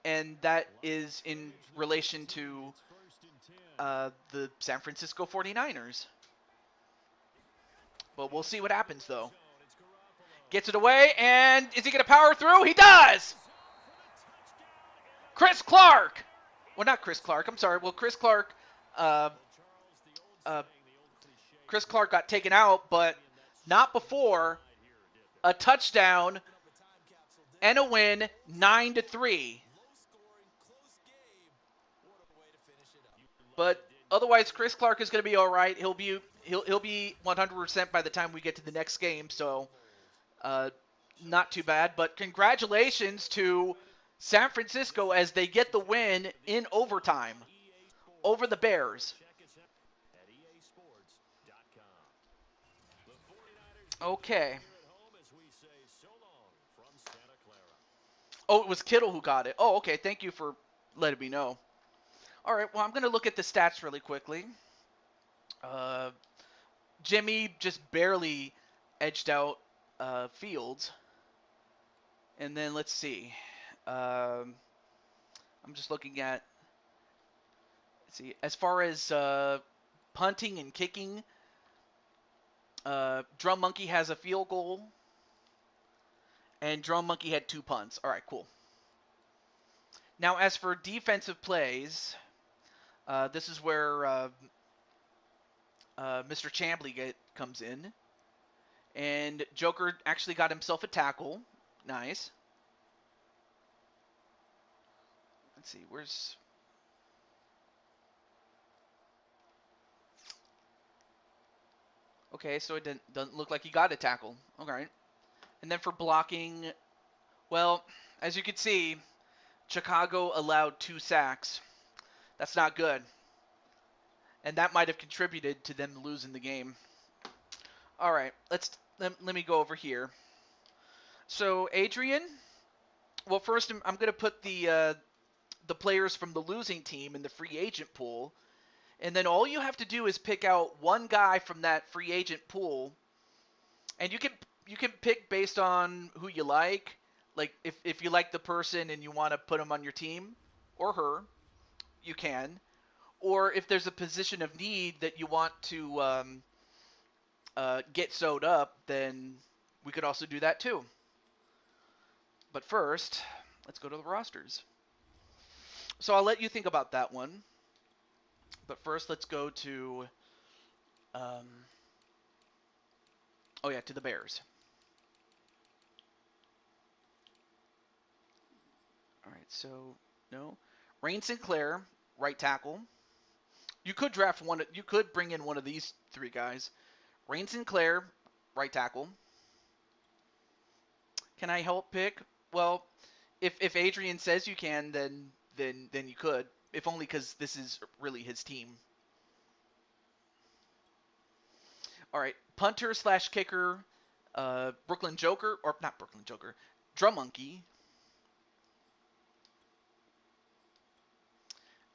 And that is in relation to the San Francisco 49ers. But we'll see what happens, though. Gets it away, and is he going to power through? He does! Chris Clark! Well, not Chris Clark. I'm sorry. Well, Chris Clark got taken out, but not before a touchdown and a win, 9-3. But otherwise, Chris Clark is going to be all right. He'll be 100% by the time we get to the next game, so not too bad. But congratulations to San Francisco as they get the win in overtime over the Bears. Okay. Oh, it was Kittle who got it. Oh, okay. Thank you for letting me know. All right. Well, I'm going to look at the stats really quickly. Jimmy just barely edged out Fields. And then let's see. I'm just looking at. Let's see. As far as punting and kicking, Drum Monkey has a field goal. And Drum Monkey had 2 punts. All right, cool. Now, as for defensive plays, this is where Mr. Chambly comes in. And Joker actually got himself a tackle. Nice. Let's see, where's Okay, so it doesn't look like he got a tackle. All right. And then for blocking, well, as you can see, Chicago allowed 2 sacks. That's not good. And that might have contributed to them losing the game. All right, let me go over here. So Adrian, well, first I'm going to put the players from the losing team in the free agent pool, and then all you have to do is pick out one guy from that free agent pool, and you can pick based on who you like. Like if you like the person and you want to put them on your team or her, you can. Or if there's a position of need that you want to get sewed up, then we could also do that too. But first, let's go to the rosters. So I'll let you think about that one. But first, let's go to, oh yeah, to the Bears. All right, so no, Rain Sinclair, right tackle. You could draft one. You could bring in one of these 3 guys. Rain Sinclair, right tackle. Can I help pick? Well, if Adrian says you can, then you could. If only because this is really his team. All right, punter slash kicker, Brooklyn Joker, or not Brooklyn Joker, Drum Monkey,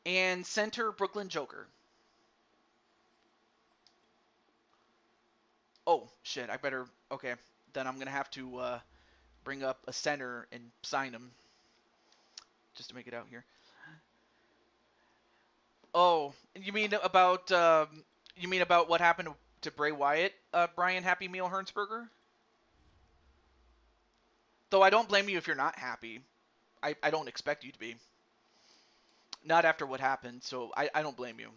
and center Brooklyn Joker. Oh shit, I better. Okay, then I'm gonna have to bring up a center and sign him just to make it out here. Oh, you mean about what happened to Bray Wyatt, Brian Happy Meal Hernsberger? Though I don't blame you if you're not happy. I don't expect you to be. Not after what happened, so I don't blame you.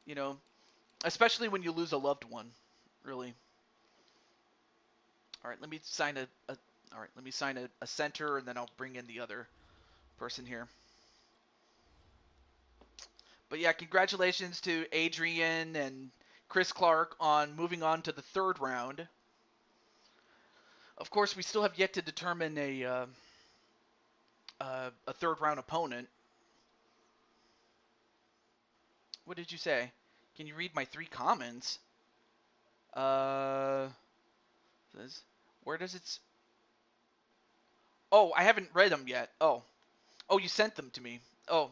You know, especially when you lose a loved one, really. All right, let me sign all right, let me sign a center, and then I'll bring in the other person here. But yeah, congratulations to Adrian and Chris Clark on moving on to the 3rd round. Of course, we still have yet to determine a 3rd round opponent. What did you say? Can you read my 3 comments? Uh, where does it? Oh, I haven't read them yet. Oh, you sent them to me. Oh,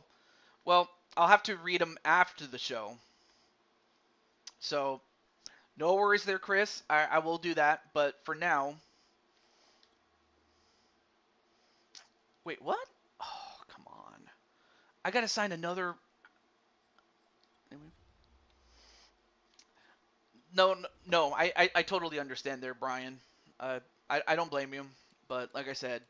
well, I'll have to read them after the show. So, no worries there, Chris. I will do that. But for now, wait, what? Oh, come on. I gotta sign another. No, no, no. I totally understand there, Brian. I don't blame you. But like I said,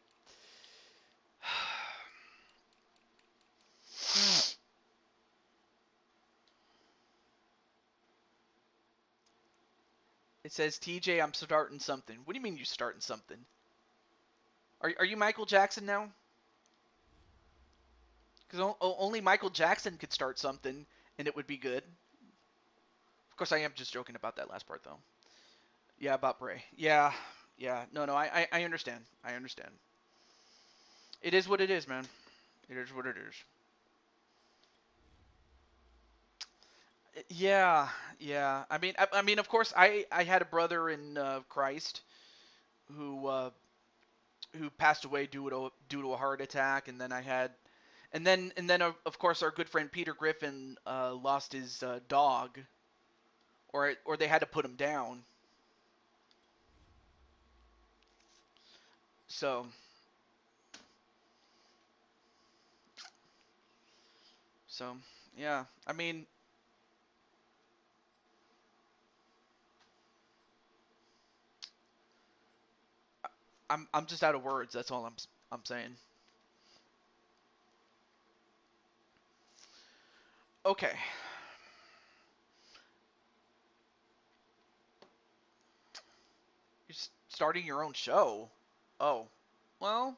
it says TJ, I'm starting something. What do you mean you starting something? Are you Michael Jackson now? Because only Michael Jackson could start something, and it would be good. Of course, I am just joking about that last part, though. Yeah, about Bray. Yeah, yeah. No, I understand. I understand. It is what it is, man. It is what it is. Yeah, yeah. I mean, of course, I had a brother in Christ who passed away due to a heart attack, and then I had, and then of course our good friend Peter Griffin lost his dog, or they had to put him down. So so yeah. I mean, I'm just out of words. That's all I'm saying. Okay. You're starting your own show. Oh. Well,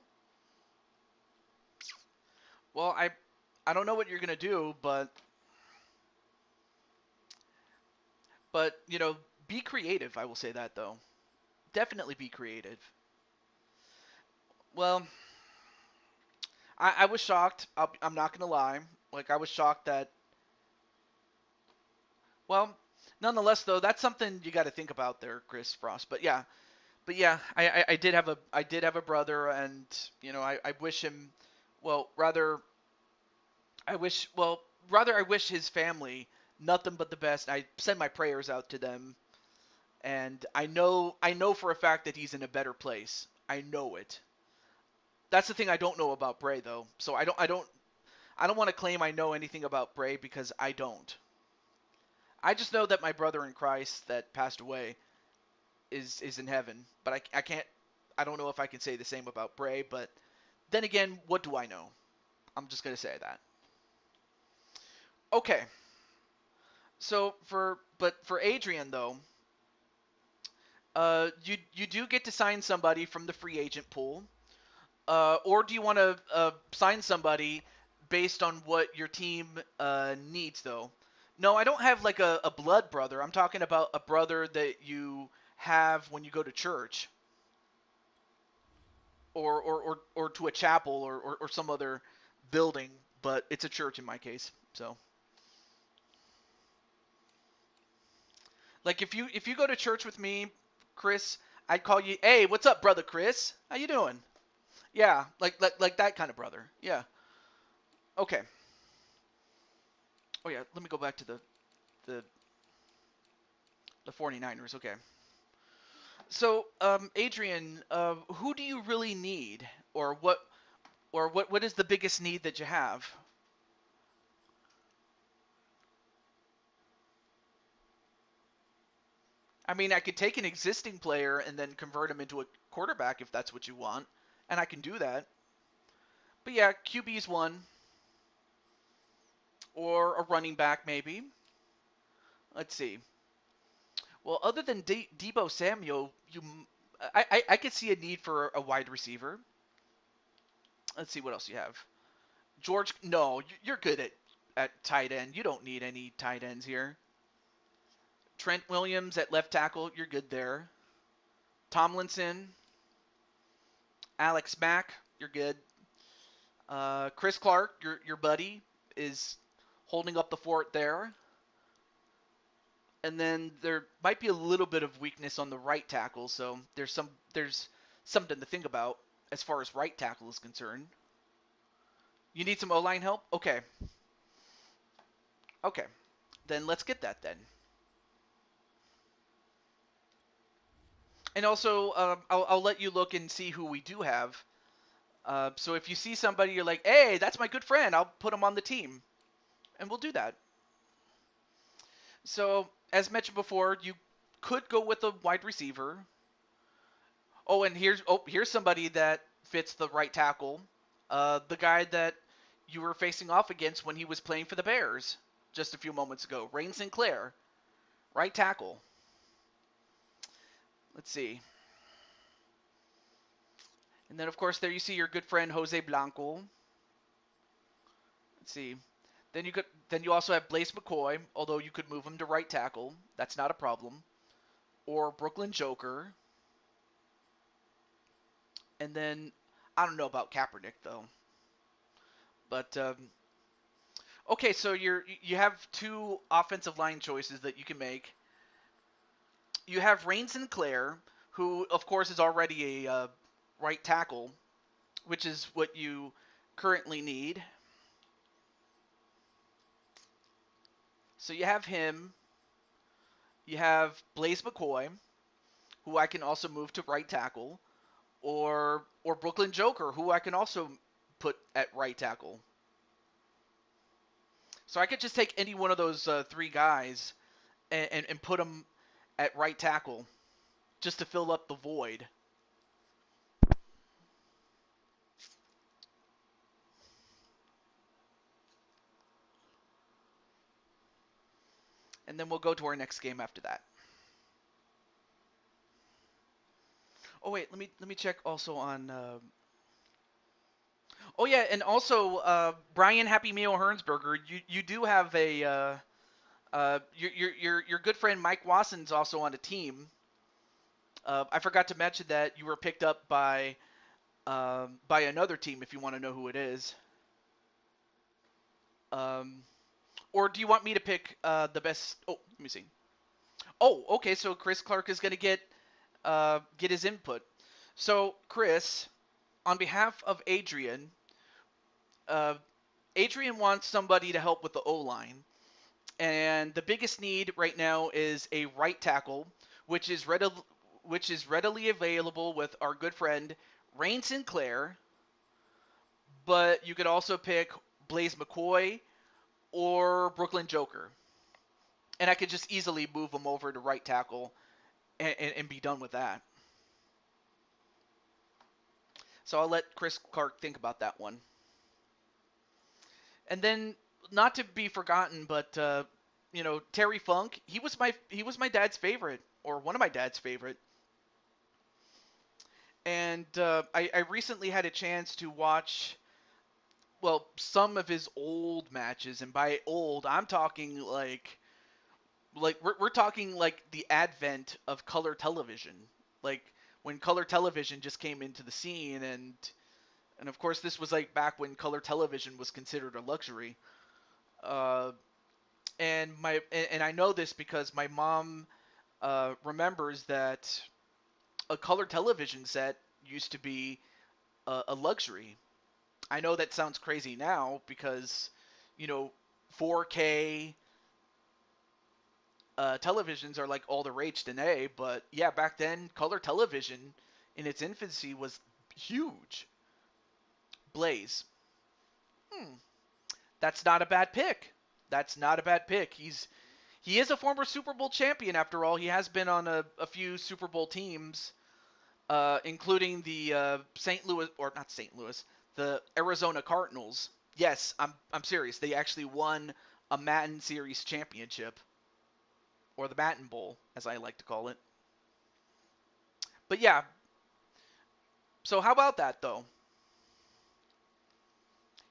well, I don't know what you're gonna do, but But be creative. I will say that though. Definitely be creative. Well, I was shocked. I'm not gonna lie. Like I was shocked that. Well, nonetheless though, that's something you got to think about there, Chris Frost. But yeah, I did have a brother, and I wish him, well, rather I wish his family nothing but the best. I send my prayers out to them, and I know for a fact that he's in a better place. I know it. That's the thing I don't know about Bray though. So I don't want to claim I know anything about Bray because I don't. I just know that my brother in Christ that passed away is in heaven, but I can't. I don't know if I can say the same about Bray, but then again, what do I know? I'm just gonna say that. Okay, so for Adrian though, you do get to sign somebody from the free agent pool, or do you want to sign somebody based on what your team needs though? No, I don't have like a blood brother. I'm talking about a brother that you have when you go to church, or to a chapel, or some other building, but it's a church in my case. So, like if you go to church with me, Chris, I'd call you, "Hey, what's up, brother Chris? How you doing?" Yeah, like that kind of brother. Yeah. Okay. Oh yeah, let me go back to the the 49ers. Okay. So, Adrian, who do you really need, or what is the biggest need that you have? I mean, I could take an existing player and then convert him into a quarterback if that's what you want, and I can do that. But yeah, QB's one, or a running back maybe. Let's see. Well, other than Debo Samuel, I could see a need for a wide receiver. Let's see what else you have. George, no, you're good at tight end. You don't need any tight ends here. Trent Williams at left tackle, you're good there. Tomlinson, Alex Mack, you're good. Chris Clark, your buddy, is holding up the fort there. And then there might be a little bit of weakness on the right tackle, so there's something to think about as far as right tackle is concerned. You need some O line help? Okay, okay, then let's get that then. And also, I'll let you look and see who we do have. So if you see somebody, you're like, hey, that's my good friend. I'll put him on the team, and we'll do that. So as mentioned before, you could go with a wide receiver. Oh, and here's somebody that fits the right tackle. The guy that you were facing off against when he was playing for the Bears just a few moments ago, Rain Sinclair, right tackle. Let's see. And then of course there you see your good friend Jose Blanco. Let's see. Then you also have Blaise McCoy, although you could move him to right tackle. That's not a problem. Or Brooklyn Joker. And then I don't know about Kaepernick though. But okay, so you have two offensive line choices that you can make. You have Rain Sinclair, who of course is already a right tackle, which is what you currently need. So you have him. You have Blaise McCoy, who I can also move to right tackle, or Brooklyn Joker, who I can also put at right tackle. So I could just take any one of those three guys and put them at right tackle just to fill up the void. And then we'll go to our next game after that. Oh wait, let me check also on. Oh yeah, and also Brian Happy Meal Hernsberger, you do have Your good friend Mike Wasson's also on the team. I forgot to mention that you were picked up by another team. If you want to know who it is, um, or do you want me to pick the best? Oh, let me see. Oh, okay. So Chris Clark is gonna get his input. So Chris, on behalf of Adrian, uh, Adrian wants somebody to help with the O line, and the biggest need right now is a right tackle, which is readily available with our good friend Rain Sinclair. But you could also pick Blaze McCoy or Brooklyn Joker, and I could just easily move them over to right tackle and be done with that. So I'll let Chris Clark think about that one. And then, not to be forgotten, but Terry Funk, he was my dad's favorite, or one of my dad's favorite. And I recently had a chance to watch, well, some of his old matches, and by old, I'm talking like we're talking like the advent of color television, like when color television just came into the scene, and of course this was like back when color television was considered a luxury. Uh, and I know this because my mom remembers that a color television set used to be a luxury. I know that sounds crazy now because, you know, 4K televisions are like all the rage today, but yeah, back then, color television in its infancy was huge. Blaze. Hmm, that's not a bad pick. That's not a bad pick. He is a former Super Bowl champion after all. He has been on a few Super Bowl teams, including the St. Louis, or not St. Louis, the Arizona Cardinals. Yes, I'm serious. They actually won a Madden Series championship, or the Madden Bowl, as I like to call it. But yeah, so how about that though?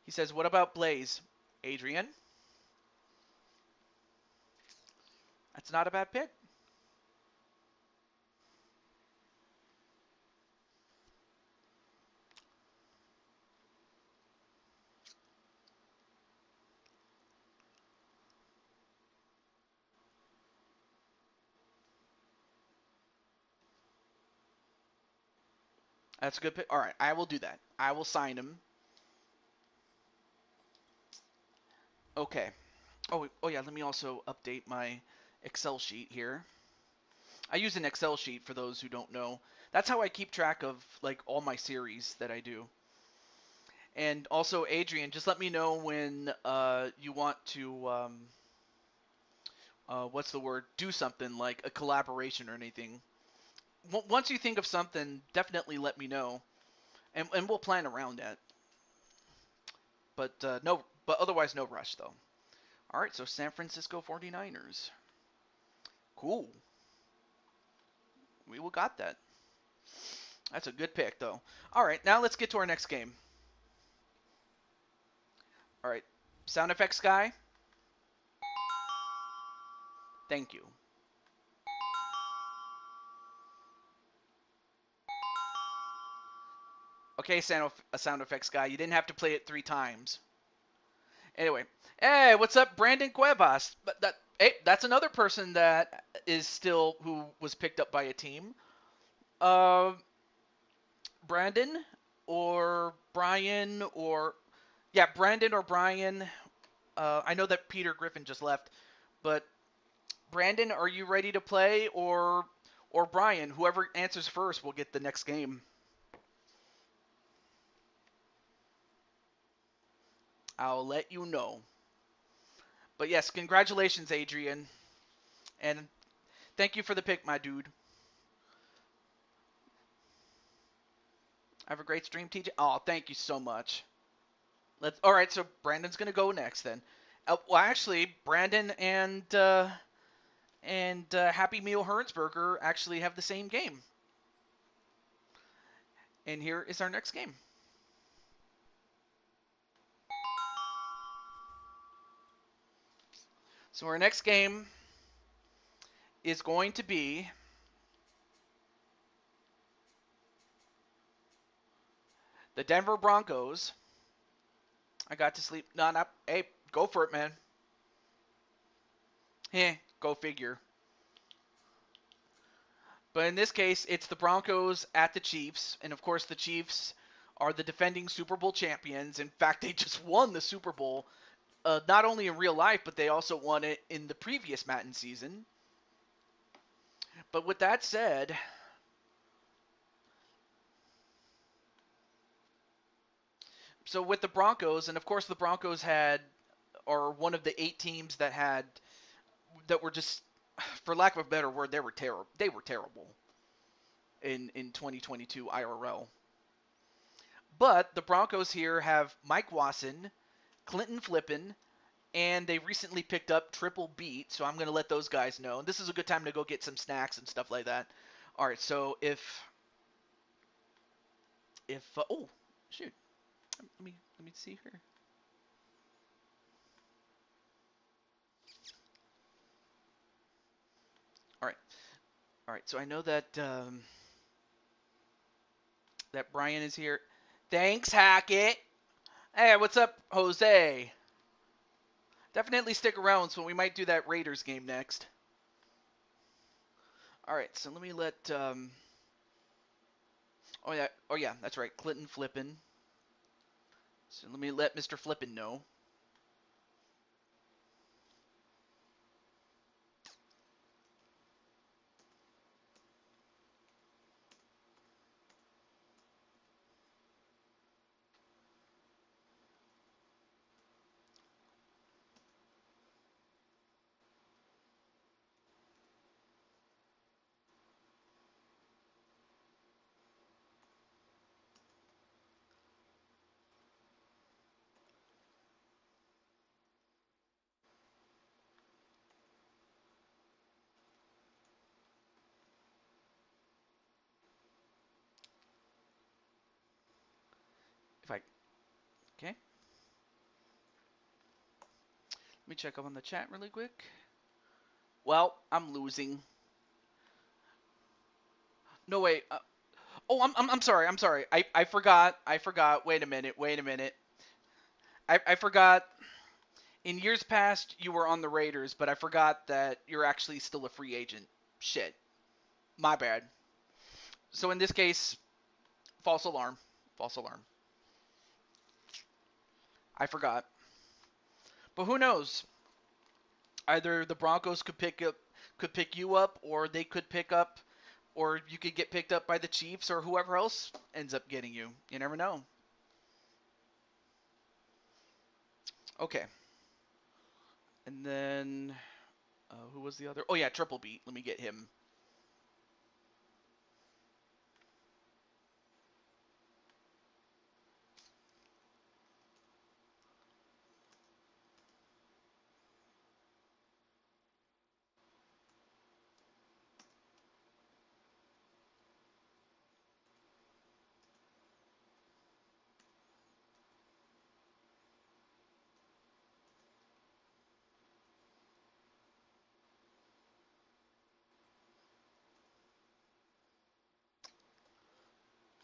He says, "What about Blaze, Adrian?" That's not a bad pick. That's a good pick. All right, I will do that. I will sign him. Okay. Oh yeah. Let me also update my Excel sheet here. I use an Excel sheet for those who don't know. That's how I keep track of like all my series that I do. And also, Adrian, just let me know when you want to what's the word? Do something like a collaboration or anything. Once you think of something, definitely let me know, and we'll plan around that. But no, but otherwise, no rush though. All right, so San Francisco 49ers. Cool. We will got that. That's a good pick though. All right, now let's get to our next game. All right, sound effects guy. Thank you. Okay, sound effects guy. You didn't have to play it 3 times. Anyway, hey, what's up, Brandon Cuevas? But that's another person that is still who was picked up by a team. Uh, Brandon or Brian or yeah, Brandon or Brian. I know that Peter Griffin just left, but Brandon, are you ready to play or Brian? Whoever answers first will get the next game. I'll let you know. But yes, congratulations, Adrian, and thank you for the pick, my dude. Have a great stream, TJ. Oh, thank you so much. Let's. All right, so Brandon's gonna go next then. Well, actually, Brandon and Happy Meal Hertzberger actually have the same game. And here is our next game. So our next game is going to be the Denver Broncos. I got to sleep. No, not. Hey, go for it, man. Go figure. But in this case, it's the Broncos at the Chiefs, and of course the Chiefs are the defending Super Bowl champions. In fact, they just won the Super Bowl, not only in real life, but they also won it in the previous Madden season. But with that said, so with the Broncos, and of course the Broncos are one of the 8 teams that were just, for lack of a better word, they were terrible. They were terrible in 2022 IRL. But the Broncos here have Mike Wasson, Clinton Flippin, and they recently picked up Triple Beat, so I'm going to let those guys know. And this is a good time to go get some snacks and stuff like that. All right, so if oh shoot, let me see here. All right, all right. So I know that that Brian is here. Thanks, Hackett. Hey, what's up, Jose? Definitely stick around, so we might do that Raiders game next. All right, so let me let oh yeah, that's right, Clinton Flippin. So let me let Mr. Flippin know. If I okay, let me check up on the chat really quick. Well, I'm losing. No wait. Oh, I'm sorry. I'm sorry. I forgot. I forgot. Wait a minute. Wait a minute. I forgot. In years past, you were on the Raiders, but I forgot that you're actually still a free agent. Shit. My bad. So in this case, false alarm. False alarm. I forgot. But who knows? Either the Broncos could pick you up, or they could pick up, or you could get picked up by the Chiefs, or whoever else ends up getting you. You never know. Okay. And then who was the other? Oh yeah, Triple Beat. Let me get him.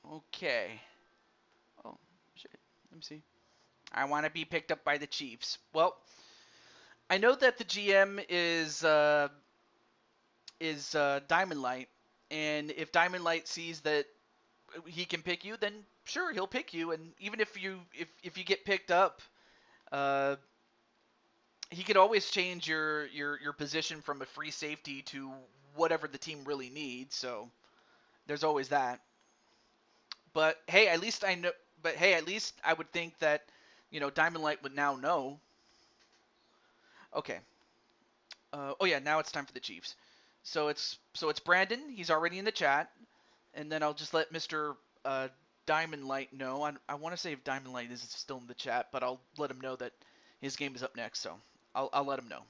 Okay. Oh shit. Let me see. I want to be picked up by the Chiefs. Well, I know that the GM is Diamond Light, and if Diamond Light sees that he can pick you, then sure he'll pick you. And even if you get picked up, uh, he could always change your position from a free safety to whatever the team really needs. So there's always that. But hey, at least I know. But hey, at least I would think that Diamond Light would now know. Okay. Oh yeah, now it's time for the Chiefs. So it's Brandon. He's already in the chat, and then I'll just let Mr. Diamond Light know. I want to say if Diamond Light is still in the chat, but I'll let him know that his game is up next. So I'll let him know.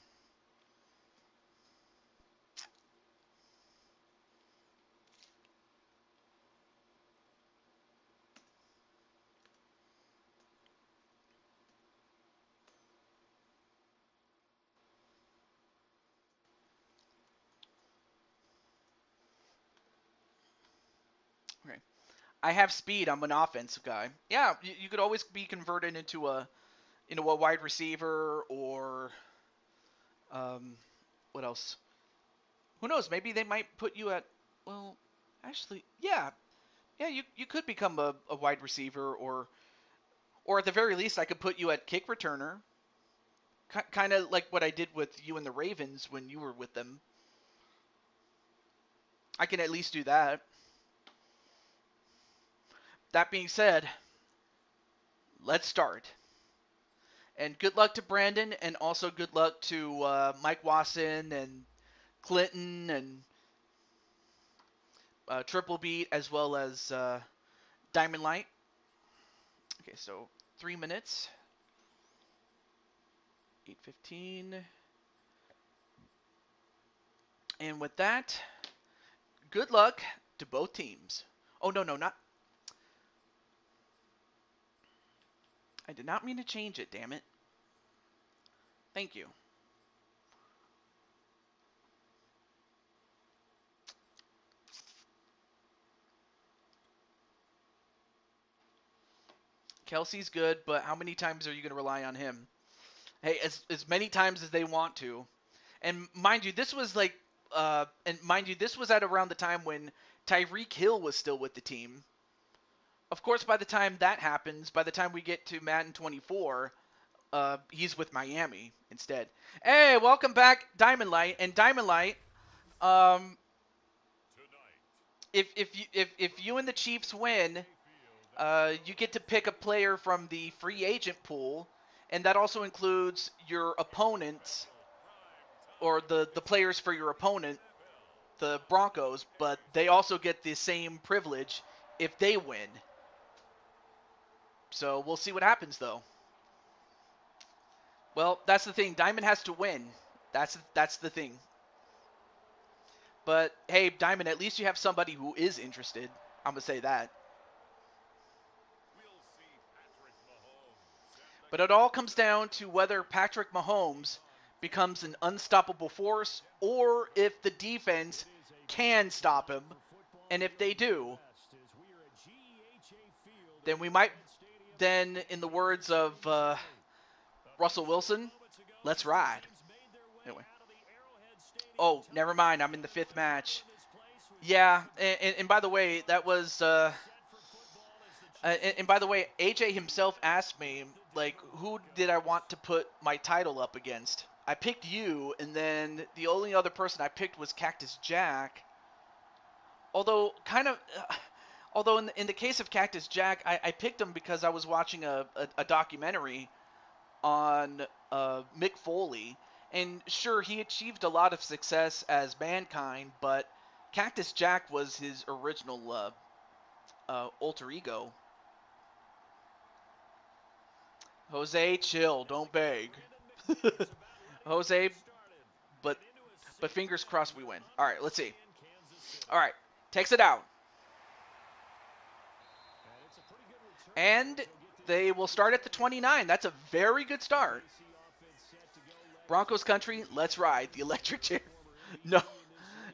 Okay. I have speed. I'm an offensive guy. Yeah, you could always be converted into a wide receiver or what else? Who knows? Maybe they might put you at well, actually, yeah, yeah. You could become a wide receiver or at the very least, I could put you at kick returner. Kind of like what I did with you and the Ravens when you were with them. I can at least do that. That being said, let's start. And good luck to Brandon, and also good luck to Mike Wasson and Clinton and Triple Beat, as well as Diamond Light. Okay, so 3 minutes. 8:15. And with that, good luck to both teams. Oh, no, not. I did not mean to change it, damn it. Thank you. Kelsey's good, but how many times are you going to rely on him? Hey, as many times as they want to. And mind you, this was this was at around the time when Tyreek Hill was still with the team. Of course, by the time that happens, by the time we get to Madden 24, he's with Miami instead. Hey, welcome back, Diamond Light. And Diamond Light, um, if you and the Chiefs win, you get to pick a player from the free agent pool, and that also includes your opponents or the players for your opponent, the Broncos, but they also get the same privilege if they win. So we'll see what happens, though. Well, that's the thing. Diamond has to win. That's the thing. But hey, Diamond, at least you have somebody who is interested. I'm gonna say that. But it all comes down to whether Patrick Mahomes becomes an unstoppable force or if the defense can stop him. And if they do, then we might, then in the words of Russell Wilson, let's ride. Anyway. Oh, never mind. I'm in the 5th match. Yeah, and by the way, that was and by the way, AJ himself asked me, like, who did I want to put my title up against? I picked you, and then the only other person I picked was Cactus Jack. Although, although in the case of Cactus Jack, I picked him because I was watching a documentary on Mick Foley, and sure, he achieved a lot of success as Mankind, but Cactus Jack was his original alter ego. Jose, chill, don't beg. Jose, but fingers crossed we win. All right, let's see. All right, takes it out. And they will start at the 29. That's a very good start. Broncos country, let's ride. The electric chair. No.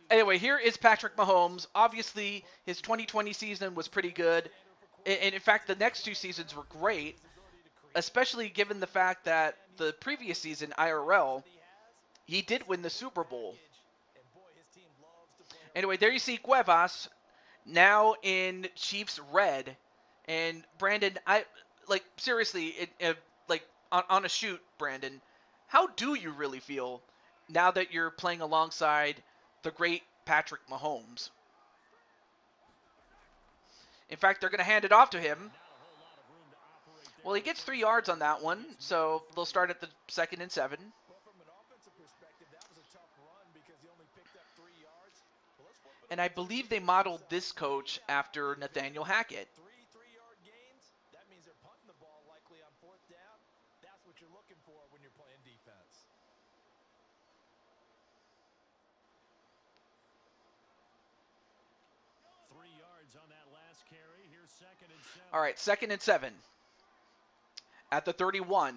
Anyway, here is Patrick Mahomes. Obviously, his 2020 season was pretty good. And in fact, the next 2 seasons were great, especially given the fact that the previous season, IRL, he did win the Super Bowl. Anyway, there you see Cuevas now in Chiefs red. And Brandon, seriously, on a shoot, Brandon, how do you really feel now that you're playing alongside the great Patrick Mahomes? In fact, they're going to hand it off to him. Well, he gets 3 yards on that one, so they'll start at the 2nd and 7. And I believe they modeled this coach after Nathaniel Hackett. 3-3-yard gains, that means they're punting the ball likely on 4th down. That's what you're looking for when you're playing defense. On that last carry. Here's 2nd and 7. All right, 2nd and 7 at the 31.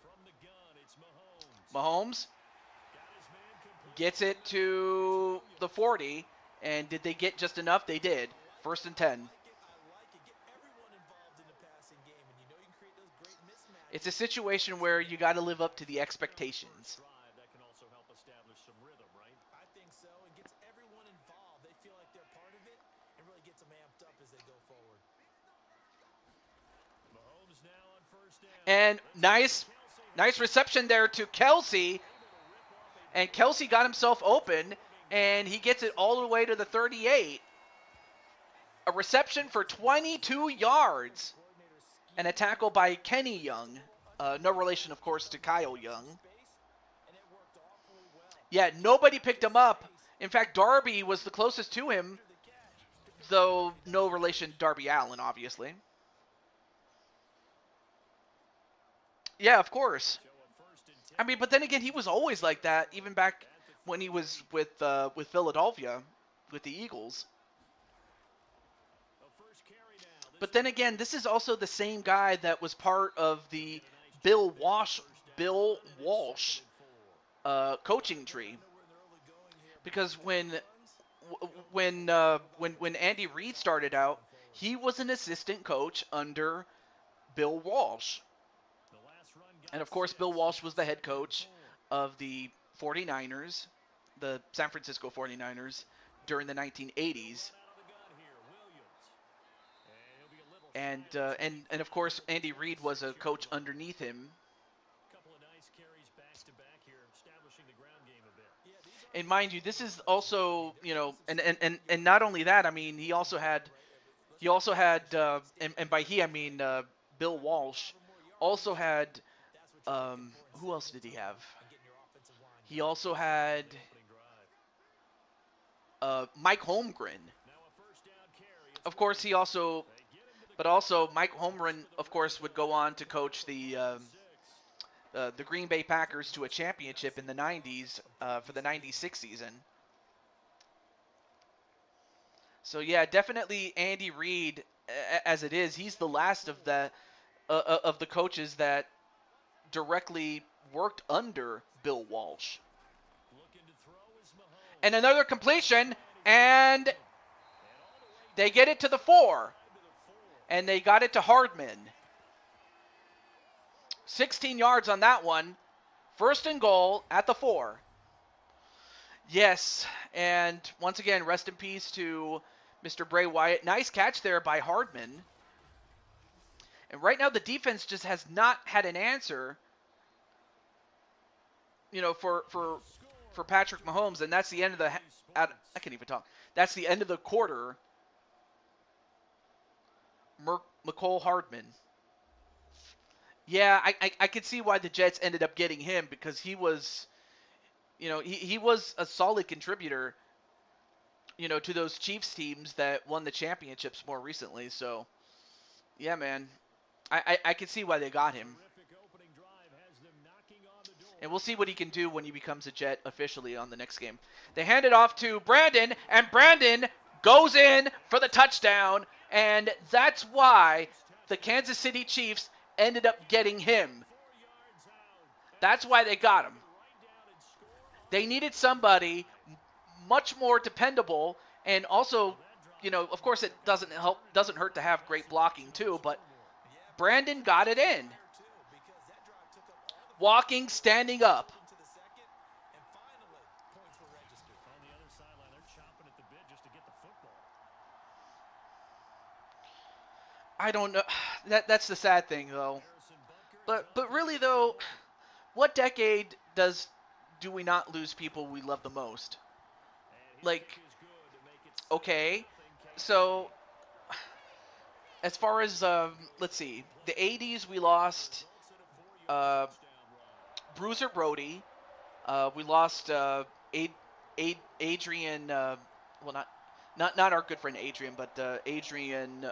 From the gun, it's Mahomes gets it to the 40, And did they get just enough? They did. First and 10. I like it. Get everyone involved in the passing game, and you know you can create those great mismatches. It's a situation where you got to live up to the expectations. That can also help establish some rhythm, right? I think so, and gets everyone involved. They feel like they're part of it, and really gets them amped up as they go forward. Mahomes now on first down. And nice reception there to Kelsey. And Kelsey got himself open, and he gets it all the way to the 38. A reception for 22 yards. And a tackle by Kenny Young. No relation, of course, to Kyle Young. Yeah, nobody picked him up. In fact, Darby was the closest to him, though no relation to Darby Allin, obviously. Yeah, of course. I mean, but then again, he was always like that, even back when he was with Philadelphia, with the Eagles. But then again, this is also the same guy that was part of the Bill Walsh coaching tree. Because when Andy Reid started out, he was an assistant coach under Bill Walsh. And of course, Bill Walsh was the head coach of the 49ers, the San Francisco 49ers, during the 1980s. And of course, Andy Reid was a coach underneath him. And mind you, this is also, you know, and not only that, I mean, he also had, and by he I mean Bill Walsh, also had, who else did he have? He also had Mike Holmgren. Of course, but also Mike Holmgren, of course, would go on to coach the Green Bay Packers to a championship in the 90s for the 96 season. So yeah, definitely Andy Reid, as it is, he's the last of the coaches that directly worked under Bill Walsh. And another completion, and they get it to the 4. And they got it to Hardman. 16 yards on that one. First and goal at the 4. Yes, and once again, rest in peace to Mr. Bray Wyatt. Nice catch there by Hardman. And right now the defense just has not had an answer, you know, for Patrick Mahomes, and that's the end of the I can't even talk. That's the end of the quarter. McCole Hardman. Yeah, I could see why the Jets ended up getting him, because he was, you know, he was a solid contributor, you know, to those Chiefs teams that won the championships more recently. So, yeah, man, I can see why they got him. And we'll see what he can do when he becomes a Jet officially on the next game. They hand it off to Brandon, and Brandon goes in for the touchdown, and that's why the Kansas City Chiefs ended up getting him. That's why they got him. They needed somebody much more dependable, and also, you know, of course it doesn't hurt to have great blocking too, but Brandon got it in. Walking, standing up. I don't know. That's the sad thing, though. But really, though, what decade do we not lose people we love the most? Like, okay, so as far as let's see, the 80s we lost Bruiser Brody. We lost Adrian. Well, not our good friend Adrian, but Adrian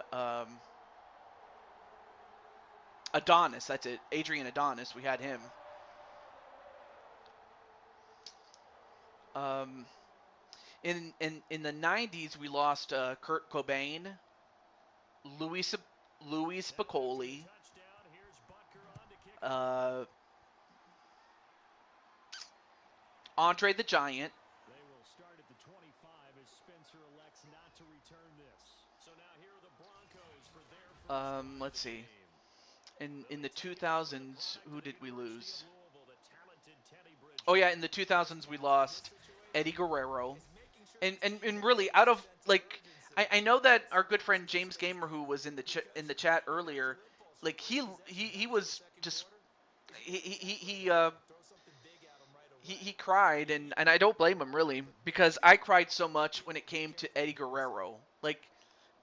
Adonis. That's it. Adrian Adonis. We had him. In the 90s, we lost Kurt Cobain, Louis Spicoli, Andre the Giant. They will start at the 25 as Spencer not to return this. So now here are the Broncos for their first drive of Let's the see. game. In the 2000s, who did we lose? The talented Teddy Oh yeah, Bridgewater. in the 2000s we lost Eddie Guerrero. And really, out of like, I know that our good friend James Gamer, who was in the chat earlier, like he was just he cried, and I don't blame him really, because I cried so much when it came to Eddie Guerrero. Like,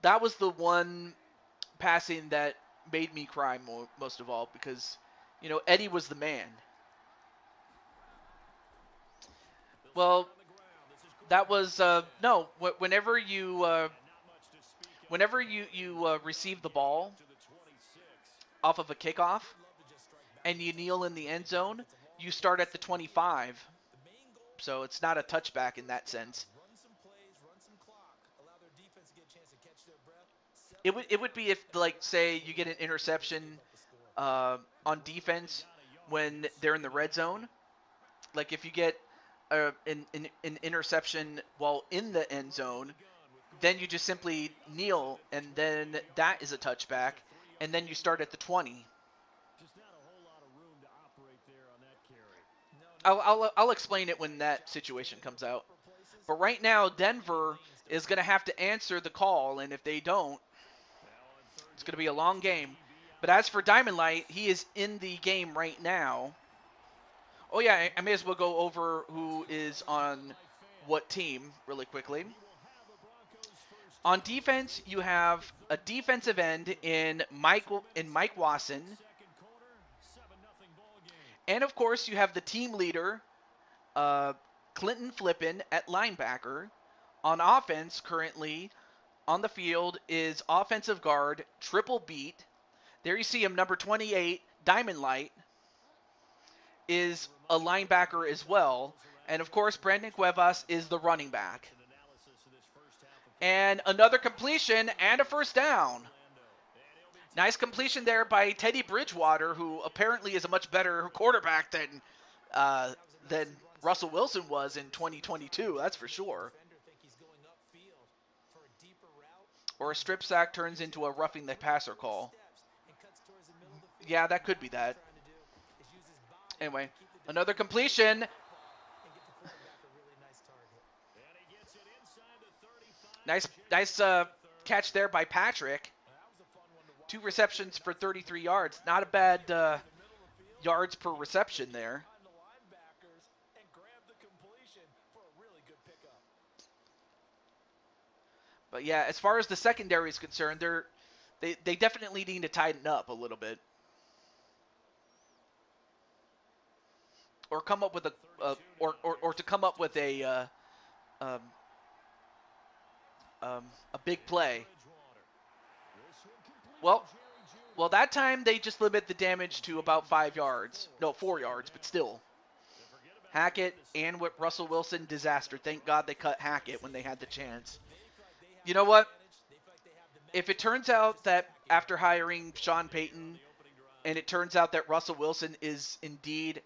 that was the one passing that made me cry most of all, because Eddie was the man. Well, that was no. Whenever you receive the ball off of a kickoff and you kneel in the end zone, you start at the 25. So it's not a touchback in that sense. It would be if, like, say you get an interception on defense when they're in the red zone. Like, if you get an interception while in the end zone, then you just simply kneel, and then that is a touchback, and then you start at the 20. Just not a whole lot of room to operate there on that carry. I'll explain it when that situation comes out. But right now, Denver is going to have to answer the call, and if they don't, it's going to be a long game. But as for Diamond Light, he is in the game right now. Oh yeah, I may as well go over who is on what team really quickly. On defense, you have a defensive end in Mike Wasson. And of course, you have the team leader, Clinton Flippin, at linebacker. On offense, currently on the field is offensive guard Triple Beat. There you see him, number 28, Diamond Light, is a linebacker as well. And of course, Brandon Cuevas is the running back. And another completion and a first down. Nice completion there by Teddy Bridgewater, who apparently is a much better quarterback than Russell Wilson was in 2022, that's for sure. Or a strip sack turns into a roughing the passer call. Yeah, that could be that. Anyway, another completion. Nice catch there by Patrick. 2 receptions for 33 yards. Not a bad yards per reception there. But yeah, as far as the secondary is concerned, they definitely need to tighten up a little bit, or come up with or to come up with a big play. Well, that time they just limit the damage to about 5 yards. No, 4 yards, but still. Hackett and with Russell Wilson, disaster. Thank God they cut Hackett when they had the chance. You know what? If it turns out that after hiring Sean Payton, and it turns out that Russell Wilson is indeed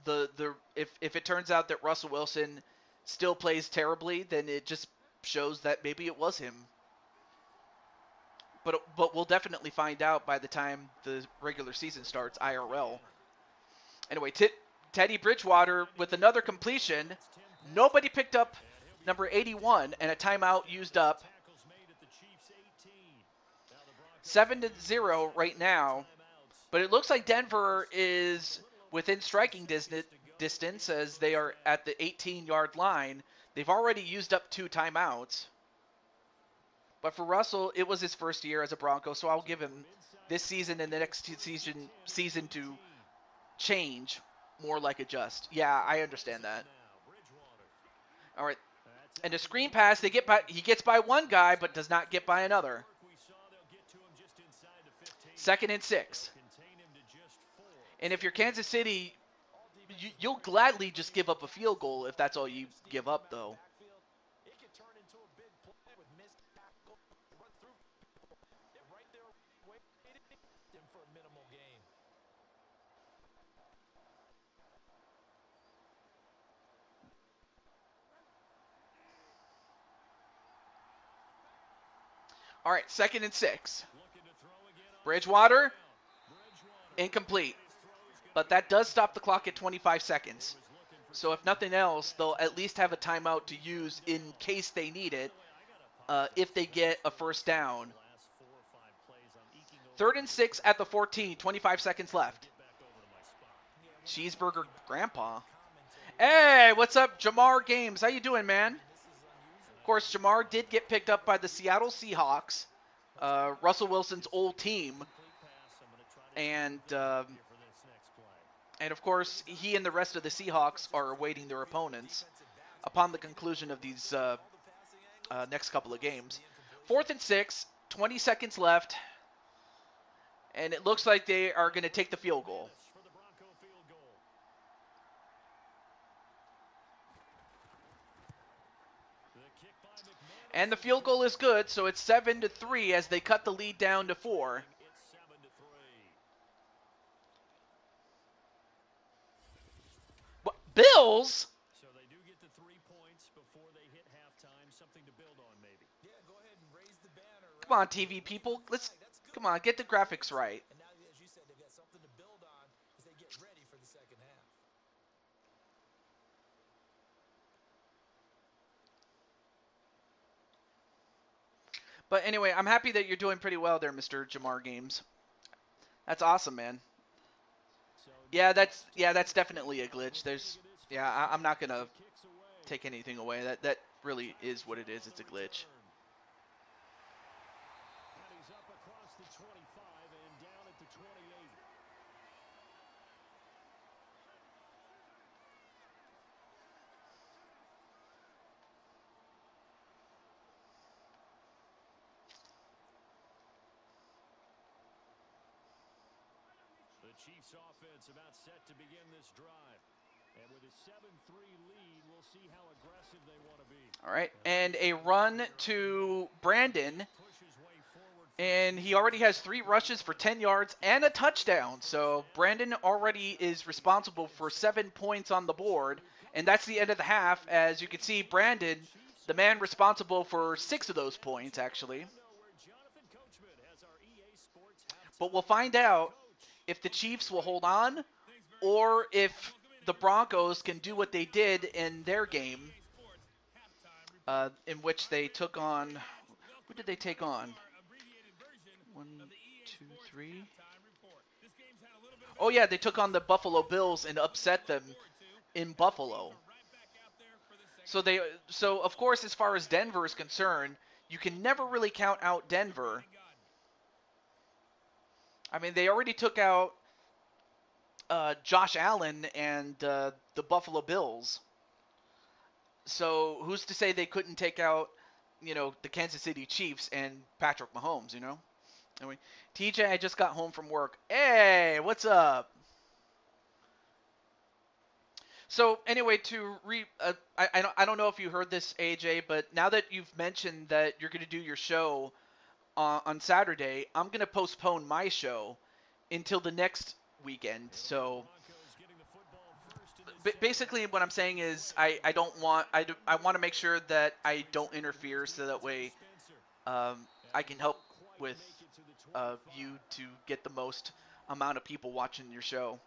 if it turns out that Russell Wilson still plays terribly, then it just shows that maybe it was him. But we'll definitely find out by the time the regular season starts, IRL. Anyway, Teddy Bridgewater with another completion. Nobody picked up number 81, and a timeout used up. 7-0 right now. But it looks like Denver is within striking distance as they are at the 18-yard line. They've already used up 2 timeouts. But for Russell, it was his first year as a Bronco, so I'll give him this season and the next season to change more like adjust. Yeah, I understand that. All right. And a screen pass, he gets by one guy, but does not get by another. 2nd and 6. And if you're Kansas City, you'll gladly just give up a field goal if that's all you give up, though. All right, 2nd and 6. Looking to throw again on Bridgewater, Bridgewater. incomplete. His throw's gonna But be that does stop the clock at 25 seconds. was looking for So if nothing else, they'll at least have a timeout to use in case they need it if they get a first down. 3rd and 6 at the 14, 25 seconds left. Cheeseburger Grandpa. Hey, what's up, Jamar Games? How you doing, man? Of course, Jamar did get picked up by the Seattle Seahawks, Russell Wilson's old team. And of course, he and the rest of the Seahawks are awaiting their opponents upon the conclusion of these next couple of games. 4th and 6, 20 seconds left. And it looks like they are going to take the field goal. And the field goal is good, so it's 7-3 as they cut the lead down to 4. What, Bills? So they do get the 3 points before they hit halftime. Something to build on, maybe. Yeah, go ahead and raise the banner. Come on, TV people. Come on, get the graphics right. And now, as you said, they've got something to build on as they get ready for the second half. But anyway, I'm happy that you're doing pretty well there, Mr. Jamar Games. That's awesome, man. Yeah, that's definitely a glitch. I'm not gonna take anything away. That really is what it is. It's a glitch. And he's up across the 25 and down at the 28. The Chiefs offense about set to begin this drive. And with a 7-3 lead, we'll see how aggressive they want to be. All right, and a run to Brandon. And he already has 3 rushes for 10 yards and a touchdown. So Brandon already is responsible for 7 points on the board. And that's the end of the half. As you can see, Brandon, the man responsible for 6 of those points, actually. But we'll find out if the Chiefs will hold on or if the Broncos can do what they did in their game, in which they took on... Who did they take on? 1, 2, 3. Oh yeah, they took on the Buffalo Bills and upset them in Buffalo. So of course, as far as Denver is concerned, you can never really count out Denver. I mean, they already took out Josh Allen and the Buffalo Bills. So who's to say they couldn't take out, the Kansas City Chiefs and Patrick Mahomes, Anyway, TJ, I just got home from work. Hey, what's up? So anyway, I don't know if you heard this, AJ, but now that you've mentioned that you're going to do your show on Saturday, I'm going to postpone my show until the next weekend. So basically what I'm saying is I want to make sure that I don't interfere so that way I can help with you to get the most amount of people watching your show.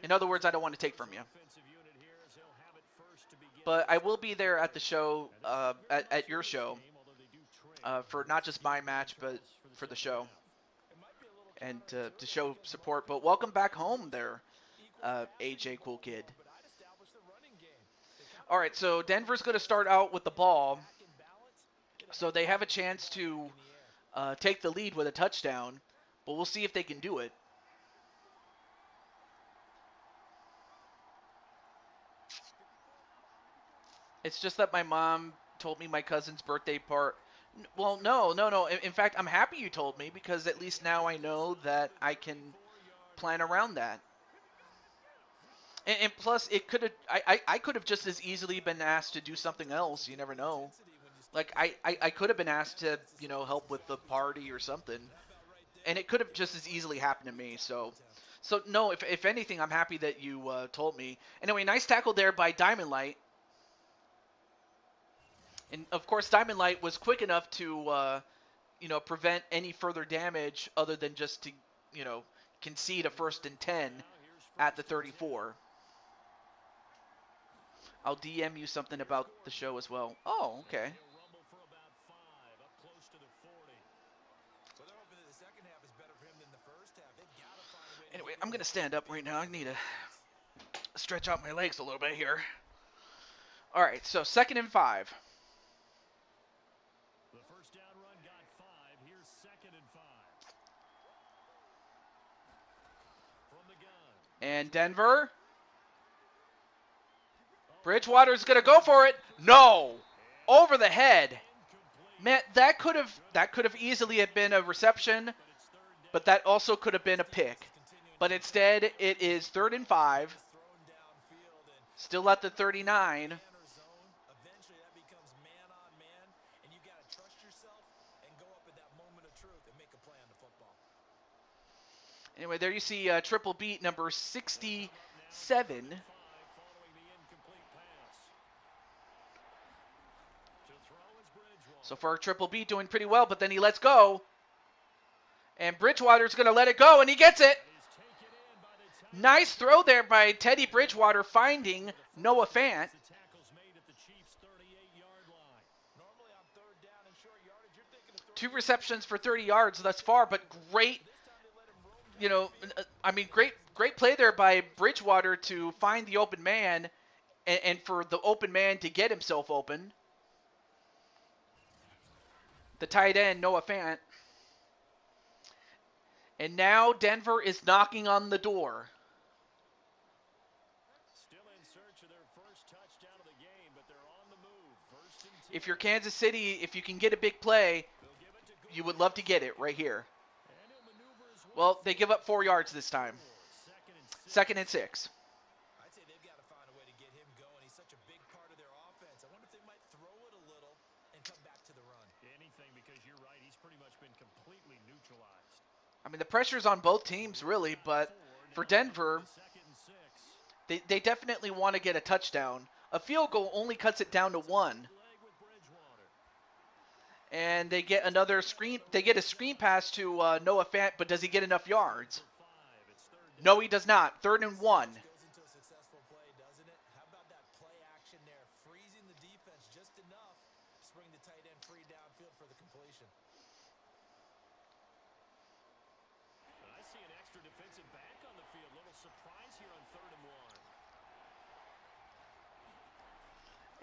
In other words, I don't want to take from you. But I will be there at the show, at your show, for not just my match, but for the show. And to show support. But welcome back home there, AJ Cool Kid. All right, so Denver's going to start out with the ball. So they have a chance to take the lead with a touchdown. But we'll see if they can do it. It's just that my mom told me my cousin's birthday part. Well, no. In fact, I'm happy you told me because at least now I know that I can plan around that. And plus, it could have. I could have just as easily been asked to do something else. You never know. Like I could have been asked to help with the party or something, and it could have just as easily happened to me. So no. If anything, I'm happy that you told me. Anyway, nice tackle there by Diamond Light. And of course, Diamond Light was quick enough to, prevent any further damage other than just to, concede a 1st and 10 at the 34. I'll DM you something about the show as well. Oh, okay. Anyway, I'm going to stand up right now. I need to stretch out my legs a little bit here. All right, so 2nd and 5. The first down run got 5. Here's 2nd and 5. From the gun. And Denver. Bridgewater's going to go for it. No. Over the head. Man, that could have easily have been a reception, but that also could have been a pick. But instead, it is 3rd and 5. Still at the 39. Anyway, there you see triple beat number 67. So far, Triple B doing pretty well, but then he lets go. And Bridgewater's going to let it go, and he gets it. Nice throw there by Teddy Bridgewater finding Noah Fant. 2 receptions for 30 yards thus far, but great, great play there by Bridgewater to find the open man and for the open man to get himself open. The tight end, Noah Fant. And now Denver is knocking on the door. Still in search of their first touchdown of the game, but they're on the move. 1st and 10. If you're Kansas City, if you can get a big play, you would love to get it right here. Well, they give up 4 yards this time. 2nd and 6. I'd say they've got to find a way to get him going. He's such a big part of their offense. I wonder if they might throw it a little and come back to the run. Anything, because you're right. He's pretty much been completely neutralized. I mean, the pressure's on both teams, really, but for Denver, they definitely want to get a touchdown. A field goal only cuts it down to 1. And they get another screen. They get a screen pass to Noah Fant, but does he get enough yards? No, he does not. 3rd and 1. Goes into a successful play, doesn't it? How about that play action there? Freezing the defense just enough to bring the tight end free downfield for the completion. I see an extra defensive back on the field. Little surprise here on 3rd and 1.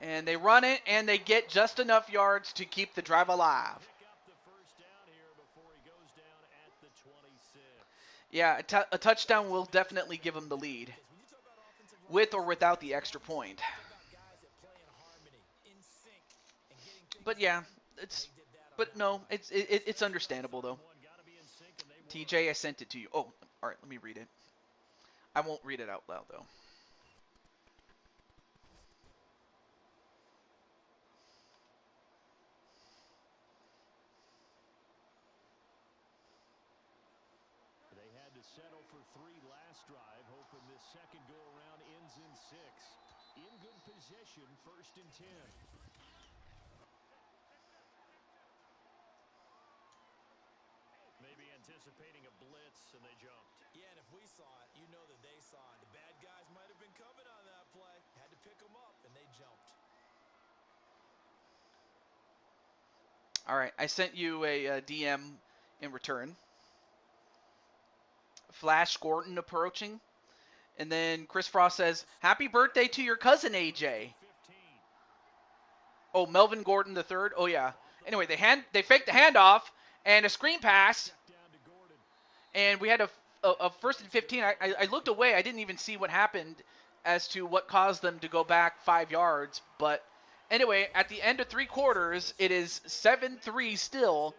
And they run it, and they get just enough yards to keep the drive alive. Pick up the first down here before he goes down at the 26. Yeah, a touchdown will definitely give them the lead, with or without the extra point. But yeah, it's understandable though. TJ, I sent it to you. Oh, all right, let me read it. I won't read it out loud though. They had to settle for 3 last drive, hoping this second go-around ends in 6. In good position, 1st and 10. Maybe anticipating a blitz, and they jumped. Yeah, and if we saw it, you know that they saw it. The bad guys might have been coming on that play. Had to pick them up, and they jumped. All right, I sent you a DM in return. Flash Gordon approaching. And then Chris Frost says, "Happy birthday to your cousin, AJ." Oh, Melvin Gordon the third. Oh, yeah. Anyway, they faked the handoff and a screen pass. And we had a 1st and 15. I looked away. I didn't even see what happened as to what caused them to go back 5 yards. But anyway, at the end of 3 quarters, it is 7-3 still.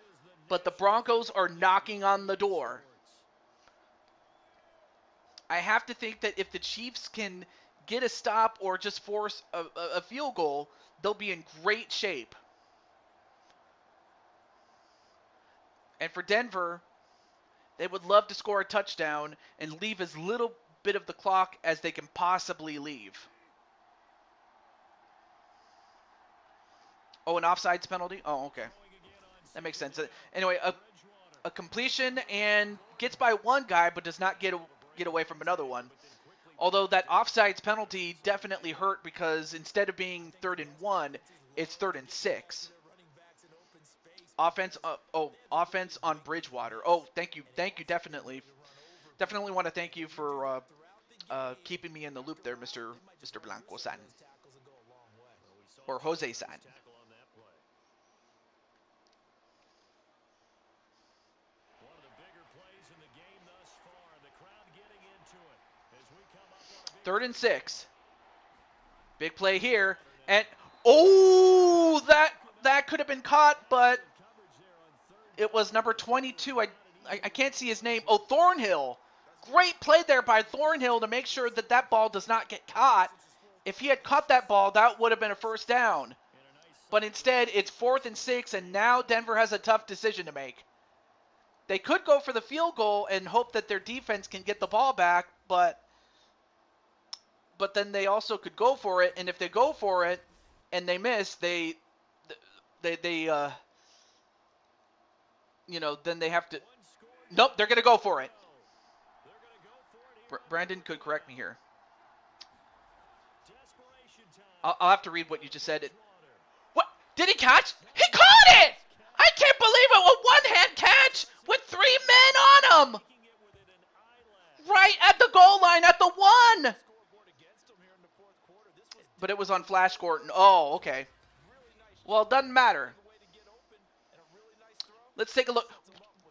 But the Broncos are knocking on the door. I have to think that if the Chiefs can get a stop or just force a field goal, they'll be in great shape. And for Denver, they would love to score a touchdown and leave as little bit of the clock as they can possibly leave. Oh, an offsides penalty? Oh, okay. That makes sense. Anyway, a completion and gets by one guy but does not get away from another one. Although that offsides penalty definitely hurt because instead of being 3rd and 1, it's 3rd and 6. Offense offense on Bridgewater. Oh, thank you, definitely want to thank you for keeping me in the loop there, Mr. Blanco San or Jose San. Third and 6. Big play here, and oh, that could have been caught, but it was number 22. I can't see his name. Oh, Thornhill. Great play there by Thornhill to make sure that ball does not get caught. If he had caught that ball, that would have been a first down. But instead, it's 4th and 6, and now Denver has a tough decision to make. They could go for the field goal and hope that their defense can get the ball back, but then they also could go for it, and if they go for it and they miss, then they have to. Nope, they're going to go for it. Brandon could correct me here. I'll have to read what you just said. What? Did he catch? He caught it! I can't believe it! A one-hand catch with 3 men on him! Right at the goal line, at the 1! But it was on Flash Gordon. Oh, okay. Well, it doesn't matter. Let's take a look.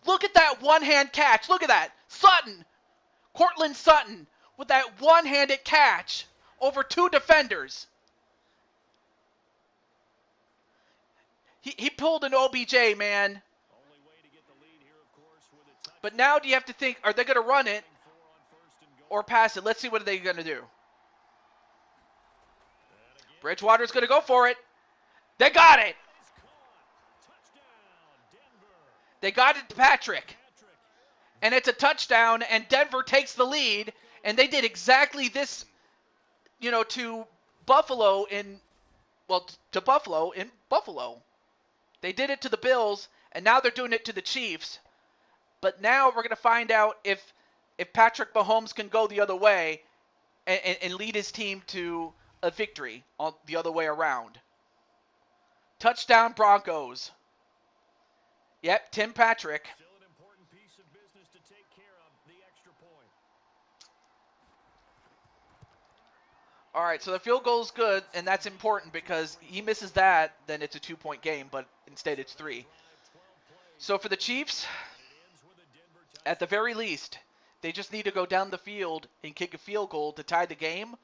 Look at that one-hand catch. Look at that. Sutton. Cortland Sutton with that one-handed catch over 2 defenders. He pulled an OBJ, man. But now do you have to think, are they going to run it or pass it? Let's see what they're going to do. Bridgewater's going to go for it. They got it. They got it to Patrick. And it's a touchdown, and Denver takes the lead, and they did exactly this, to Buffalo to Buffalo in Buffalo. They did it to the Bills, and now they're doing it to the Chiefs. But now we're going to find out if Patrick Mahomes can go the other way and lead his team to a victory on the other way around. Touchdown Broncos. Yep, Tim Patrick. Still an important piece of business to take care of, the extra point. All right, so the field goal is good, and that's important because he misses that, then it's a 2-point game, but instead it's 3. So for the Chiefs, at the very least, they just need to go down the field and kick a field goal to tie the game,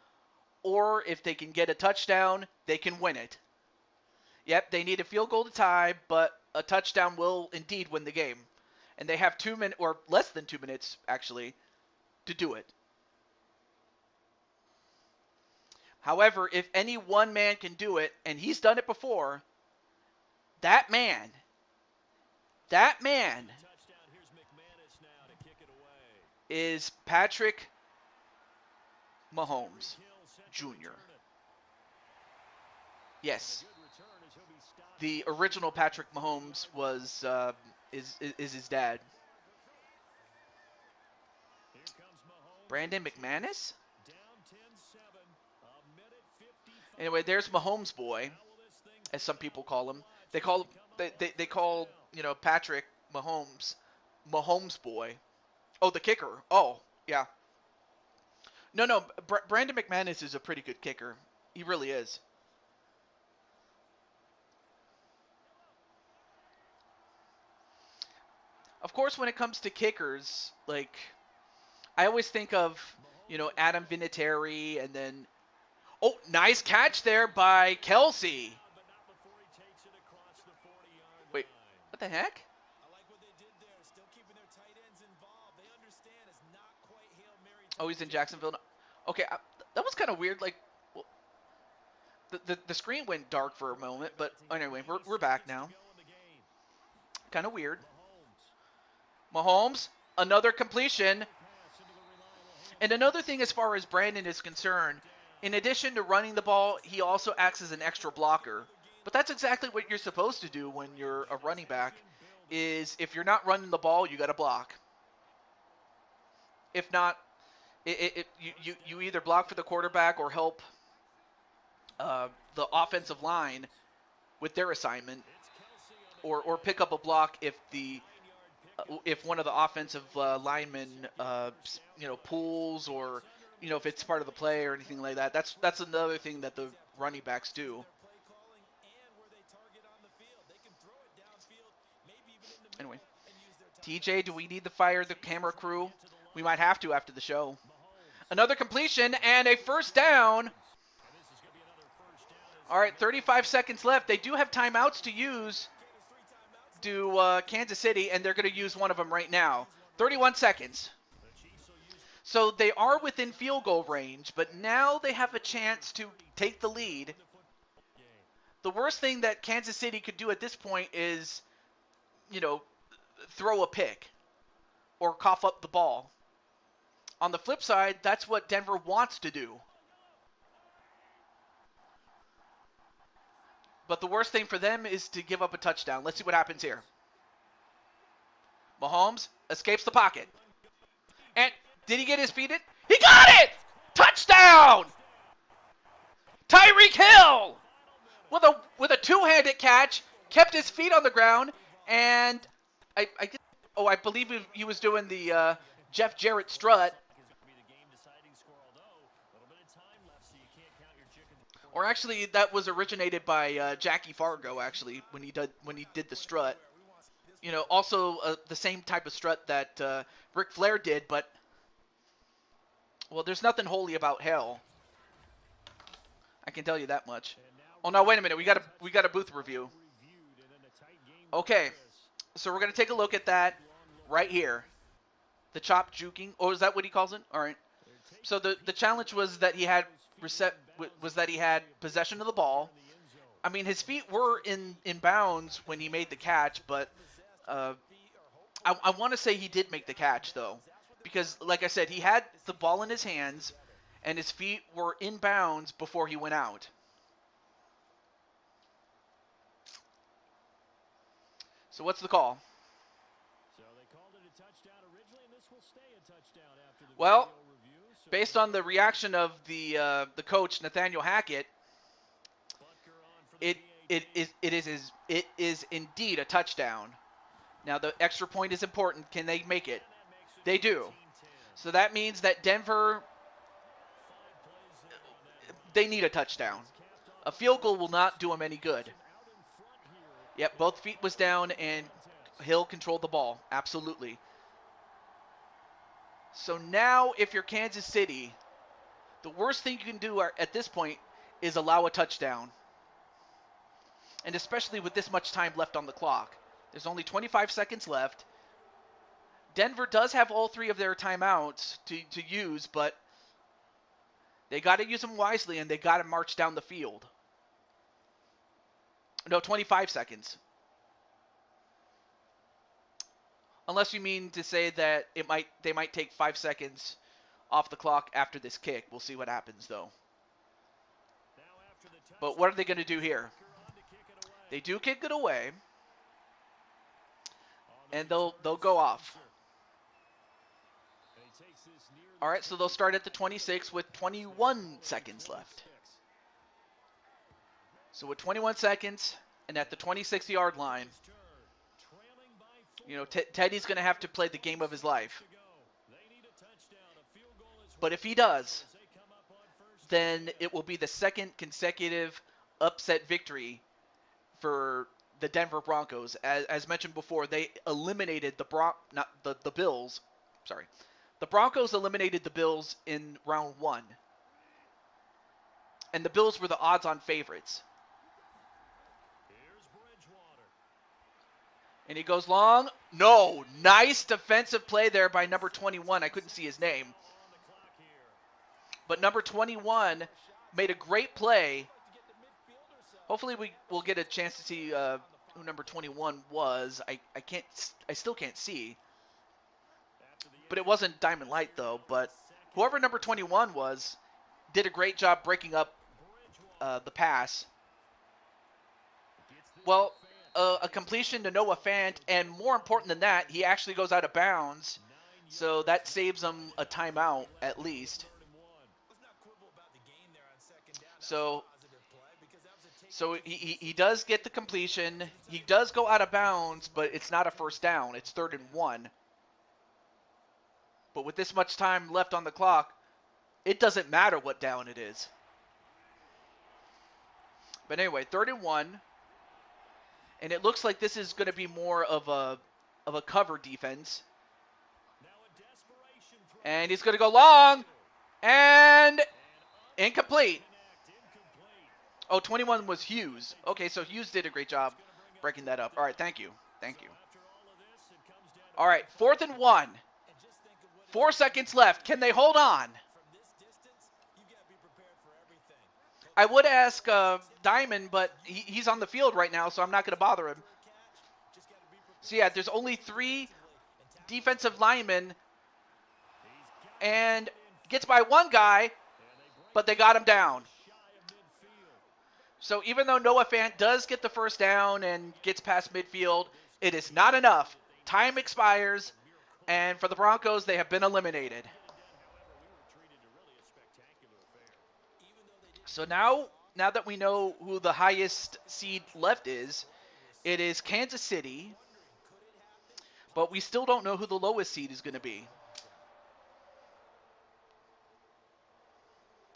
or if they can get a touchdown, they can win it. Yep, they need a field goal to tie, but a touchdown will indeed win the game. And they have 2 minutes, or less than 2 minutes, actually, to do it. However, if any one man can do it, and he's done it before, that man is Patrick Mahomes Jr. Yes. The original Patrick Mahomes was is his dad. Brandon McManus? Anyway, there's Mahomes boy, as some people call him. They call Patrick Mahomes boy. Oh, the kicker. Oh, yeah. No, Brandon McManus is a pretty good kicker. He really is. Of course, when it comes to kickers, like, I always think of, Adam Vinatieri, and then, oh, nice catch there by Kelsey. Wait, what the heck? Oh, he's in Jacksonville. Okay, that was kind of weird. Like, well, the screen went dark for a moment, but anyway, we're back now. Kind of weird. Mahomes, another completion. And another thing as far as Brandon is concerned, in addition to running the ball, he also acts as an extra blocker. But that's exactly what you're supposed to do when you're a running back, is if you're not running the ball, you got to block. If not, you either block for the quarterback or help the offensive line with their assignment, or pick up a block if one of the offensive linemen pulls, or if it's part of the play or anything like that. That's another thing that the running backs do. Anyway, TJ, do we need to fire the camera crew? We might have to after the show. Another completion and a first down. All right, 35 seconds left. They do have timeouts to use, Kansas City, and they're going to use one of them right now. 31 seconds. So they are within field goal range, but now they have a chance to take the lead. The worst thing that Kansas City could do at this point is, throw a pick or cough up the ball. On the flip side, that's what Denver wants to do. But the worst thing for them is to give up a touchdown. Let's see what happens here. Mahomes escapes the pocket. And did he get his feet in? He got it! Touchdown! Tyreek Hill with a two-handed catch, kept his feet on the ground, and I believe he was doing the Jeff Jarrett strut. Or actually, that was originated by Jackie Fargo, actually, when he did the strut. Also the same type of strut that Ric Flair did, but well, there's nothing holy about hell. I can tell you that much. Oh no, wait a minute, we got a booth review. Okay, so we're gonna take a look at that right here. The chop juking. Oh, is that what he calls it? All right. So the challenge was that he had possession of the ball. I mean, his feet were in bounds when he made the catch, but I want to say he did make the catch, though. Because, like I said, he had the ball in his hands, and his feet were in bounds before he went out. So what's the call? So they called it a touchdown originally, and this will stay a touchdown after the well, video review. So based on the reaction of the coach, Nathaniel Hackett, it is indeed a touchdown. Now the extra point is important. Can they make it? They do. So that means that Denver, they need a touchdown. A field goal will not do them any good. Yep, both feet was down, and Hill controlled the ball. Absolutely. So now, if you're Kansas City, the worst thing you can do at this point is allow a touchdown. And especially with this much time left on the clock. There's only 25 seconds left. Denver does have all three of their timeouts to use, but they got to use them wisely, and they got to march down the field. No, 25 seconds. Unless you mean to say that they might take 5 seconds off the clock after this kick. We'll see what happens, though. But what are they going to do here? They do kick it away, and they'll go off. All right, so they'll start at the 26 with 21 seconds left. So with 21 seconds and at the 26-yard line, Teddy's going to have to play the game of his life. But if he does, then it will be the second consecutive upset victory for the Denver Broncos. As mentioned before, they eliminated the Bills. Sorry. The Broncos eliminated the Bills in round 1. And the Bills were the odds-on favorites. And he goes long. No. Nice defensive play there by number 21. I couldn't see his name. But number 21 made a great play. Hopefully we will get a chance to see who number 21 was. I still can't see. But it wasn't Diamond Light, though. But whoever number 21 was did a great job breaking up the pass. Well, a completion to Noah Fant, and more important than that, he actually goes out of bounds, so that saves him a timeout at least. Let's not quibble about the gain there on second down. That was a So, positive play because that was a take. so he does get the completion. He does go out of bounds, but it's not a first down. It's 3rd and 1. But with this much time left on the clock, it doesn't matter what down it is. But anyway, 3rd and 1. And it looks like this is going to be more of a cover defense. And he's going to go long. And incomplete. Oh, 21 was Hughes. Okay, so Hughes did a great job breaking that up. All right, thank you. Thank you. All right, 4th and 1. 4 seconds left. Can they hold on? From this distance, you got to be prepared for everything. I would ask Diamond, but he's on the field right now, so I'm not going to bother him. Just got to be prepared. So, yeah, there's only 3 defensive linemen, and gets by 1 guy, but they got him down. So even though Noah Fant does get the first down and gets past midfield, it is not enough. Time expires, and for the Broncos, they have been eliminated. So now that we know who the highest seed left is, it is Kansas City, but we still don't know who the lowest seed is going to be.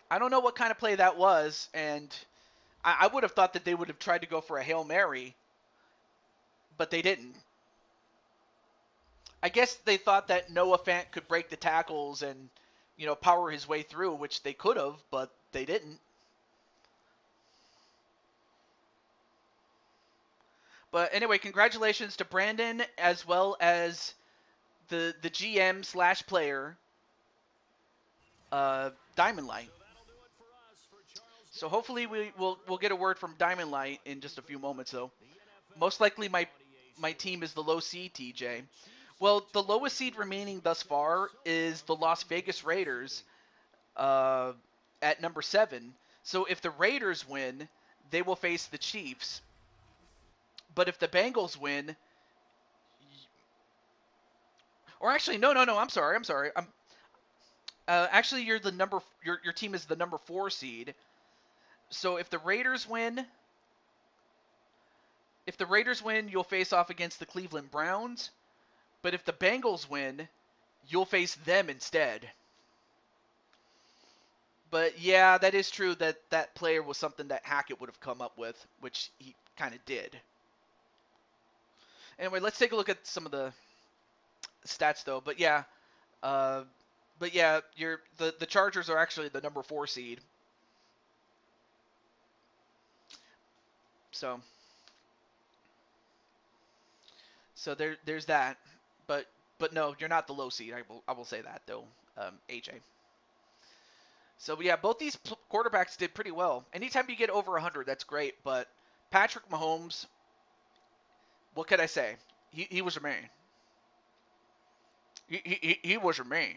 I don't know what kind of play that was, and I would have thought that they would have tried to go for a Hail Mary, but they didn't. I guess they thought that Noah Fant could break the tackles and, power his way through, which they could have, but they didn't. But anyway, congratulations to Brandon as well as the GM/player, Diamond Light. So hopefully we'll get a word from Diamond Light in just a few moments, though. Most likely my team is the low seed, TJ. Well, the lowest seed remaining thus far is the Las Vegas Raiders at number 7. So if the Raiders win, they will face the Chiefs. But if the Bengals win, or actually, no, I'm sorry. Actually, you're the your team is the number 4 seed. So if the Raiders win, you'll face off against the Cleveland Browns. But if the Bengals win, you'll face them instead. But yeah, that is true that player was something that Hackett would have come up with, which he kind of did. Anyway, let's take a look at some of the stats though. But yeah, the Chargers are actually the number 4 seed. So there's that. But no, you're not the low seed. I will say that though, AJ. So yeah, both these quarterbacks did pretty well. Anytime you get over 100, that's great. But Patrick Mahomes, what can I say? He was a man. He was a man.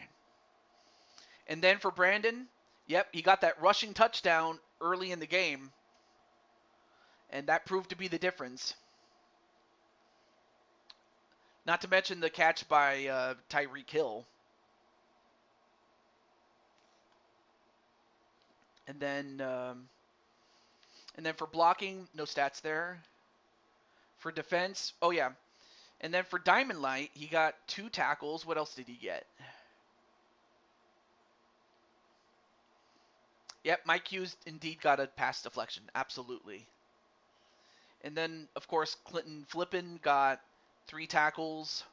And then for Brandon, yep, he got that rushing touchdown early in the game, and that proved to be the difference. Not to mention the catch by Tyreek Hill. And then for blocking, no stats there. For defense, oh yeah. And then for Diamond Light, he got 2 tackles. What else did he get? Yep, Mike Hughes indeed got a pass deflection. Absolutely. And then, of course, Clinton Flippin got 3 tackles.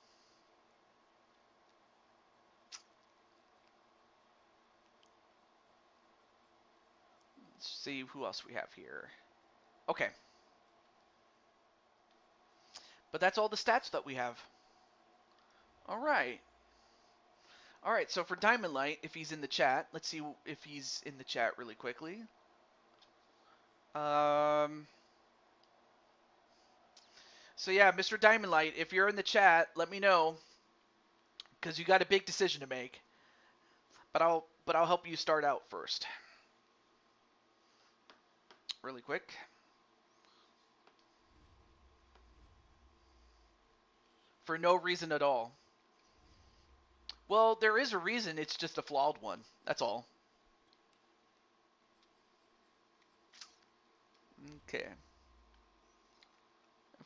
Let's see who else we have here. Okay. But that's all the stats that we have. All right. All right, so for Diamond Light, if he's in the chat, let's see if he's in the chat really quickly. So yeah, Mr. Diamond Light, if you're in the chat, let me know, because you got a big decision to make. But I'll help you start out first. Really quick. for no reason at all. Well, there is a reason. It's just a flawed one. That's all. Okay.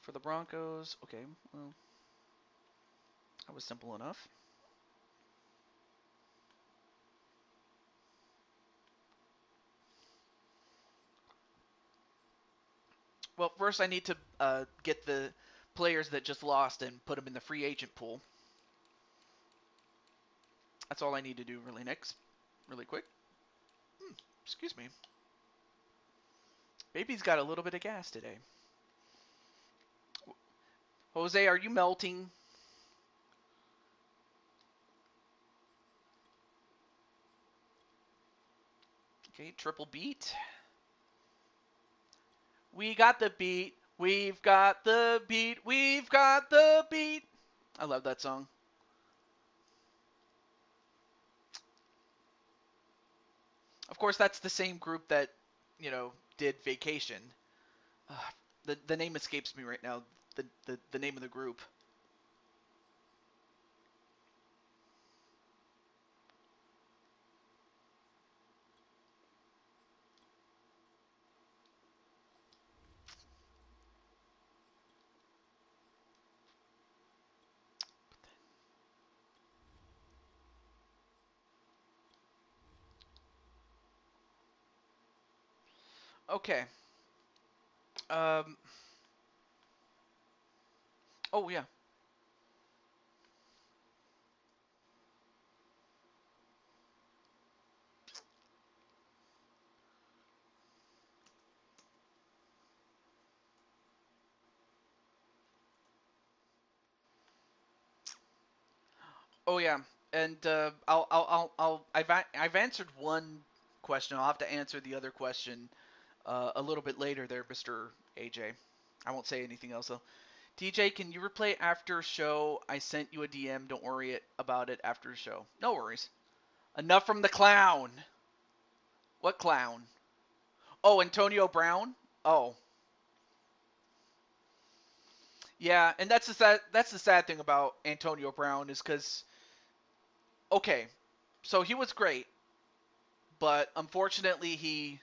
For the Broncos, okay. Well, that was simple enough. Well, first I need to get the players that just lost and put them in the free agent pool. That's all I need to do really next. Really quick. Excuse me. Baby's got a little bit of gas today. Jose, are you melting? Okay, triple beat. We got the beat. We've got the beat. We've got the beat. I love that song. Of course, that's the same group that, did Vacation. The name escapes me right now. The name of the group. Okay. Um. Oh yeah. Oh yeah. And I've answered one question. I'll have to answer the other question a little bit later there, Mr. AJ. I won't say anything else though. TJ, can you replay after show? I sent you a DM. Don't worry about it after show. No worries. Enough from the clown. What clown? Oh, Antonio Brown? Oh. Yeah, and that's the sad thing about Antonio Brown is cuz okay. So he was great, but unfortunately he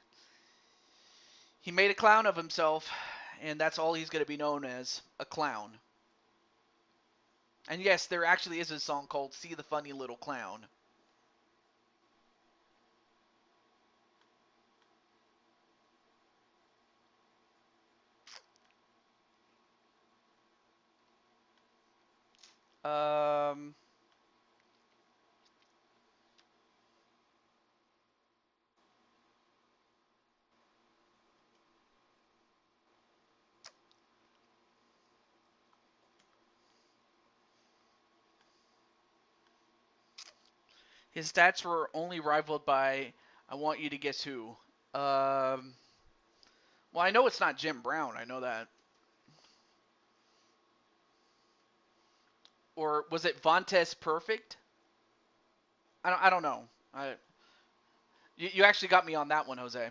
made a clown of himself, and that's all he's going to be known as, a clown. And yes, there actually is a song called See the Funny Little Clown. Um His stats were only rivaled by, I want you to guess who. Um, well, I know it's not Jim Brown. I know that. Or was it Vontaze Perfect? I don't know. You actually got me on that one, Jose.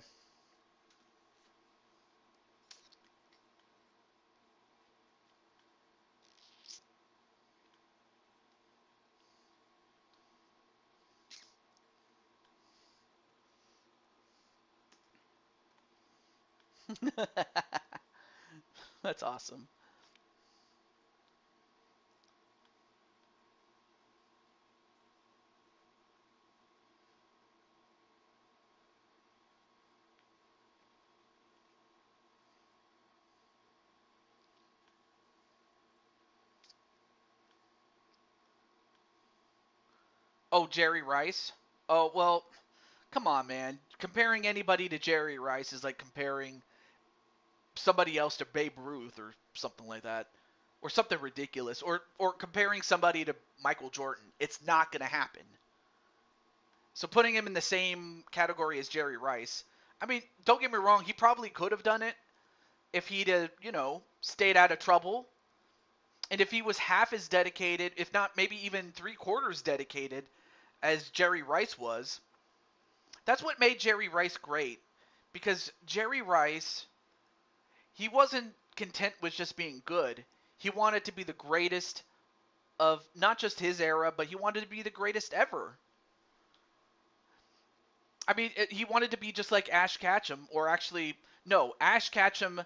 That's awesome. Oh, Jerry Rice. Oh well, come on, man. Comparing anybody to Jerry Rice is like comparing somebody else to Babe Ruth or something like that, or something ridiculous, or comparing somebody to Michael Jordan. It's not gonna happen. So putting him in the same category as Jerry Rice, I mean, don't get me wrong, he probably could have done it if he'd stayed out of trouble. And if he was half as dedicated, if not maybe even 3/4 dedicated as Jerry Rice was, that's what made Jerry Rice great. Because Jerry Rice, he wasn't content with just being good. He wanted to be the greatest of not just his era, but he wanted to be the greatest ever. I mean, he wanted to be just like Ash Ketchum, or actually, no, Ash Ketchum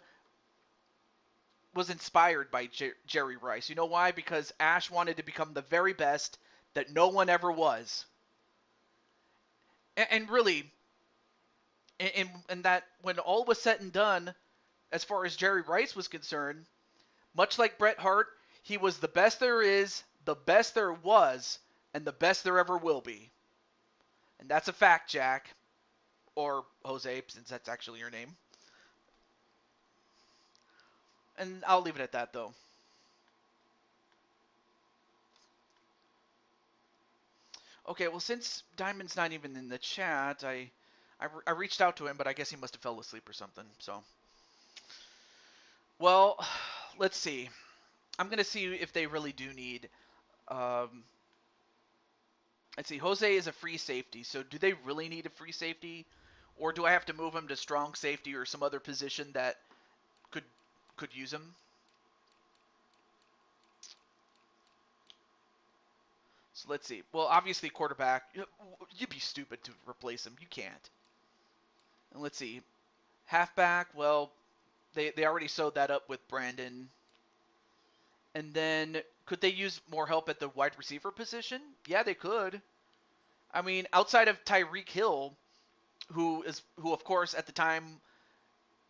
was inspired by Jerry Rice. You know why? Because Ash wanted to become the very best that no one ever was. And really, and that when all was said and done, as far as Jerry Rice was concerned, much like Bret Hart, he was the best there is, the best there was, and the best there ever will be. And that's a fact, Jack. Or Jose, since that's actually your name. And I'll leave it at that, though. Okay, well, since Diamond's not even in the chat, I reached out to him, but I guess he must have fell asleep or something. So, well, let's see. I'm gonna see if they really do need. Um, let's see. Jose is a free safety, so do they really need a free safety, or do I have to move him to strong safety or some other position that could use him? So let's see. Well, obviously quarterback. You'd be stupid to replace him. You can't. And let's see. Halfback. Well, they already sewed that up with Brandon. And then could they use more help at the wide receiver position? Yeah, they could. I mean, outside of Tyreek Hill, who of course at the time,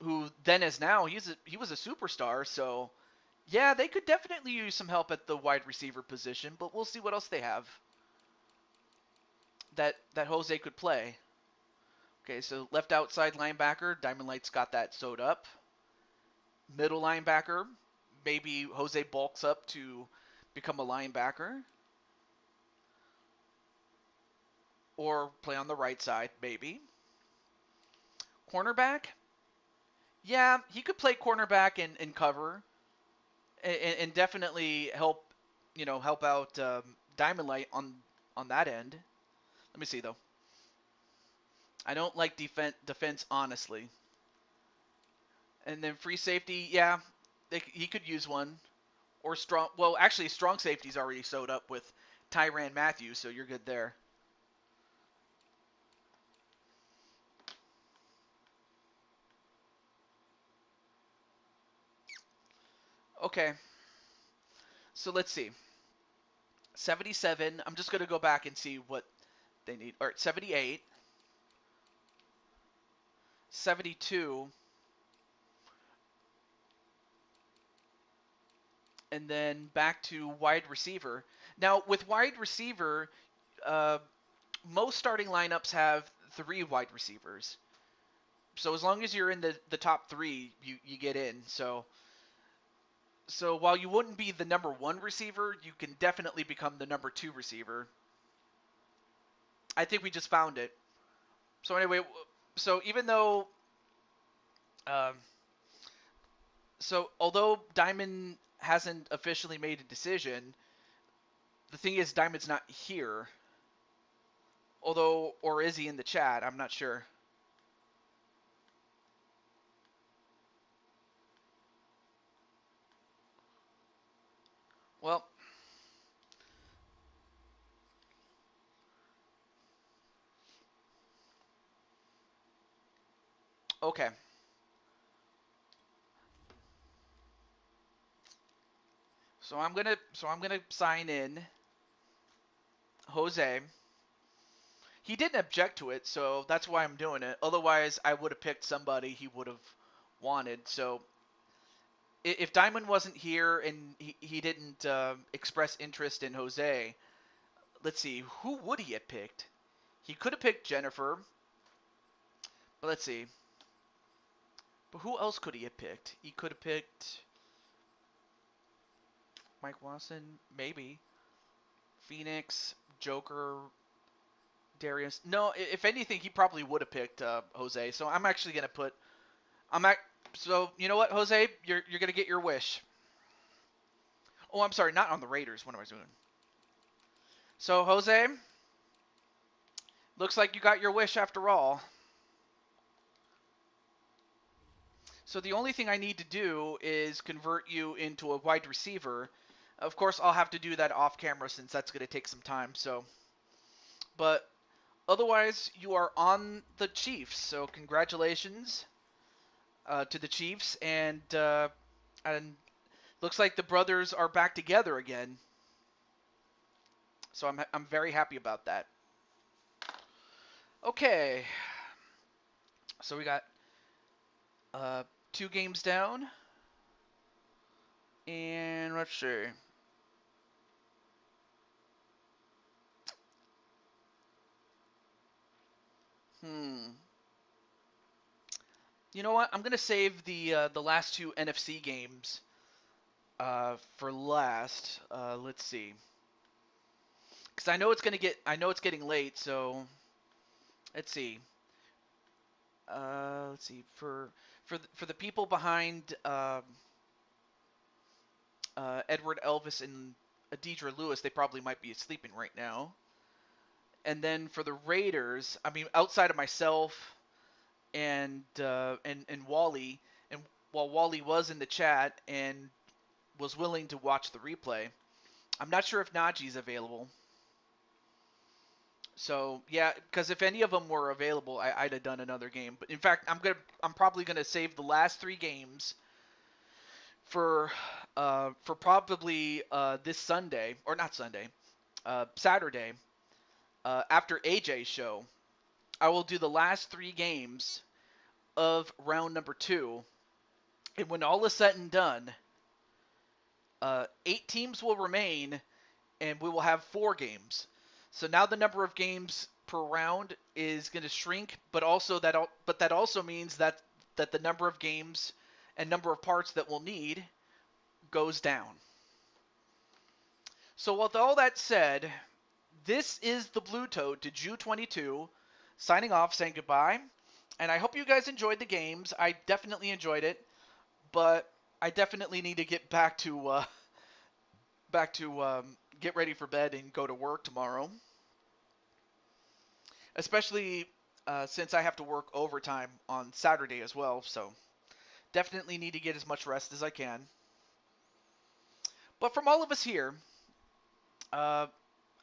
who then is now, he was a superstar. So yeah, they could definitely use some help at the wide receiver position. But we'll see what else they have that Jose could play. Okay, so left outside linebacker, Diamond Light's got that sewed up. Middle linebacker, maybe Jose bulks up to become a linebacker. Or play on the right side, maybe. Cornerback, yeah, he could play cornerback and cover, and definitely help, help out Diamond Light on that end. Let me see though. I don't like defense honestly. And then free safety, yeah, he could use one. Or strong. Well, actually, strong safety's already sewed up with Tyrann Mathieu, so you're good there. Okay. So let's see. 77. I'm just going to go back and see what they need. All right, 78. 72. And then back to wide receiver. Now, with wide receiver, uh, most starting lineups have 3 wide receivers. So as long as you're in the top 3, you get in. So while you wouldn't be the number 1 receiver, you can definitely become the number 2 receiver. I think we just found it. So anyway, so even though, um, so although Diamond hasn't officially made a decision, the thing is Diamond's not here. Although, or is he in the chat? I'm not sure. Well, okay. So I'm gonna sign in Jose. He didn't object to it, so that's why I'm doing it. Otherwise, I would have picked somebody he would have wanted. So if Diamond wasn't here and he didn't express interest in Jose, let's see, who would he have picked? He could have picked Jennifer, but let's see. But who else could he have picked? He could have picked Mike Watson, maybe. Phoenix, Joker, Darius. No, if anything, he probably would have picked Jose. So I'm actually gonna put. So you know what, Jose, you're gonna get your wish. Oh, I'm sorry, not on the Raiders. What am I doing? So Jose, looks like you got your wish after all. So the only thing I need to do is convert you into a wide receiver. Of course, I'll have to do that off camera since that's going to take some time. So, but otherwise, you are on the Chiefs. So congratulations to the Chiefs, and looks like the brothers are back together again. So I'm very happy about that. Okay, so we got 2 games down, and let's see. Hmm. You know what? I'm gonna save the last 2 NFC games for last. Let's see, because I know it's getting late. So let's see. Let's see for the people behind Edward Elvis and Deidre Lewis, they probably might be sleeping right now. And then for the Raiders, I mean, outside of myself and Wally, and while Wally was in the chat and was willing to watch the replay, I'm not sure if Najee's available. So yeah, because if any of them were available, I'd have done another game. But in fact, I'm probably gonna save the last 3 games for probably this Sunday, or not Sunday, Saturday, after AJ's show. I will do the last 3 games of round number 2, and when all is said and done, 8 teams will remain, and we will have 4 games. So now the number of games per round is going to shrink, but that also means that the number of games and number of parts that we'll need goes down. So with all that said, this is the Blue Toad to Jew22 signing off, saying goodbye. And I hope you guys enjoyed the games. I definitely enjoyed it, but I definitely need to get back to get ready for bed and go to work tomorrow. Especially since I have to work overtime on Saturday as well. So definitely need to get as much rest as I can. But from all of us here, uh,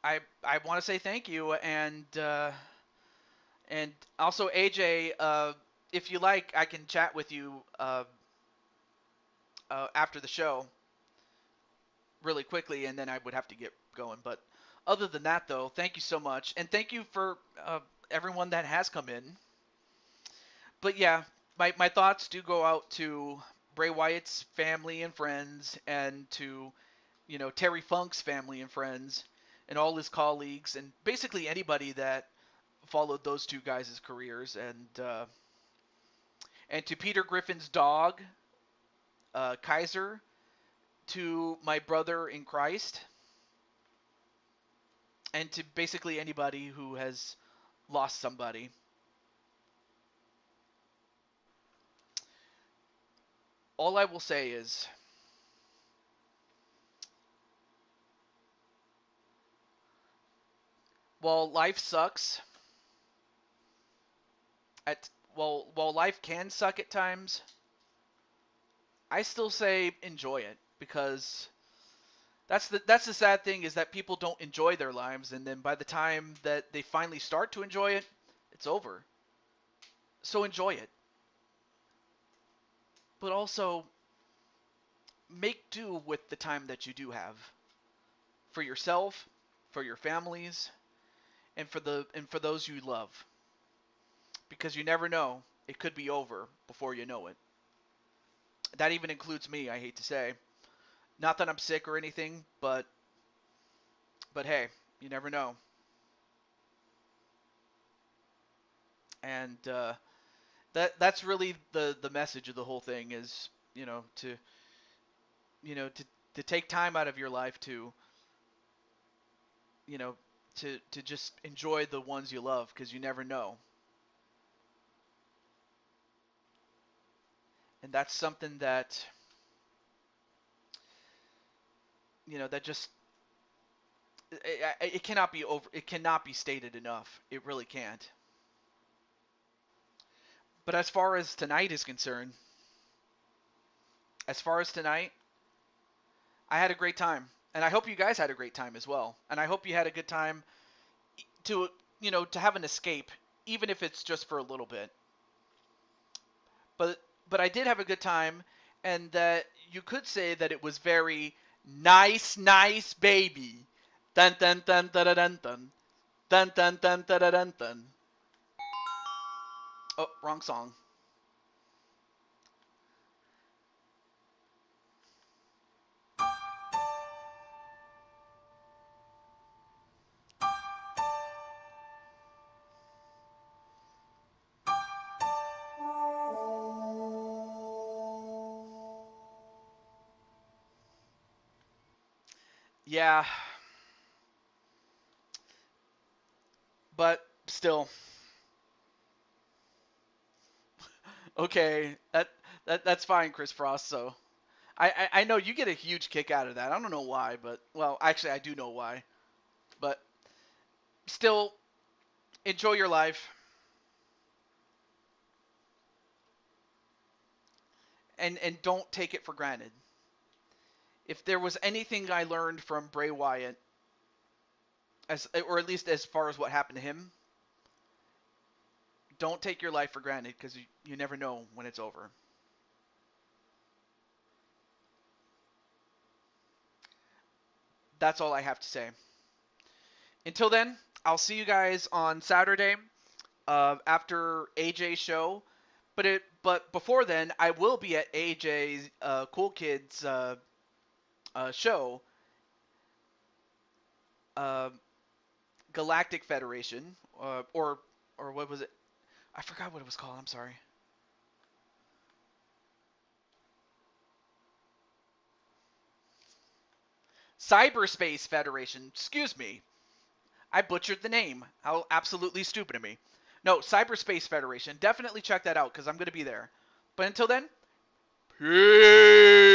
I want to say thank you, and also AJ, if you like, I can chat with you after the show really quickly, and then I would have to get going. But other than that, though, thank you so much, and thank you for everyone that has come in. But yeah, my thoughts do go out to Bray Wyatt's family and friends, and to Terry Funk's family and friends, and all his colleagues, and basically anybody that followed those 2 guys' careers, and to Peter Griffin's dog, Kaiser, to my brother in Christ, and to basically anybody who has lost somebody. All I will say is, while life sucks, while life can suck at times, I still say enjoy it, because that's the sad thing, is that people don't enjoy their lives, and then by the time that they finally start to enjoy it, it's over. So enjoy it. But also make do with the time that you do have, for yourself, for your families, and for those you love. Because you never know, it could be over before you know it. That even includes me, I hate to say. Not that I'm sick or anything, but hey, you never know. And that's really the message of the whole thing, is to take time out of your life to you know to just enjoy the ones you love, because you never know. And that's something that that just it cannot be over. It cannot be stated enough. It really can't. But as far as tonight is concerned, as far as tonight, I had a great time. And I hope you guys had a great time as well. And I hope you had a good time to, to have an escape, even if it's just for a little bit. But I did have a good time, and that you could say that it was very nice baby. Dun dun dun dun dun dun dun dun dun dun dun dun. Oh, wrong song. Yeah, but still, okay. That's fine, Chris Frost. So I know you get a huge kick out of that. I don't know why, but well, actually I do know why. But still, enjoy your life, and don't take it for granted. If there was anything I learned from Bray Wyatt, or at least as far as what happened to him, don't take your life for granted, because you never know when it's over. That's all I have to say. Until then, I'll see you guys on Saturday after AJ's show. But before then, I will be at AJ's Cool Kids show, uh, Galactic Federation, or what was it? I forgot what it was called. I'm sorry. Cyberspace Federation. Excuse me. I butchered the name. How absolutely stupid of me. No, Cyberspace Federation. Definitely check that out because I'm going to be there. But until then, peace.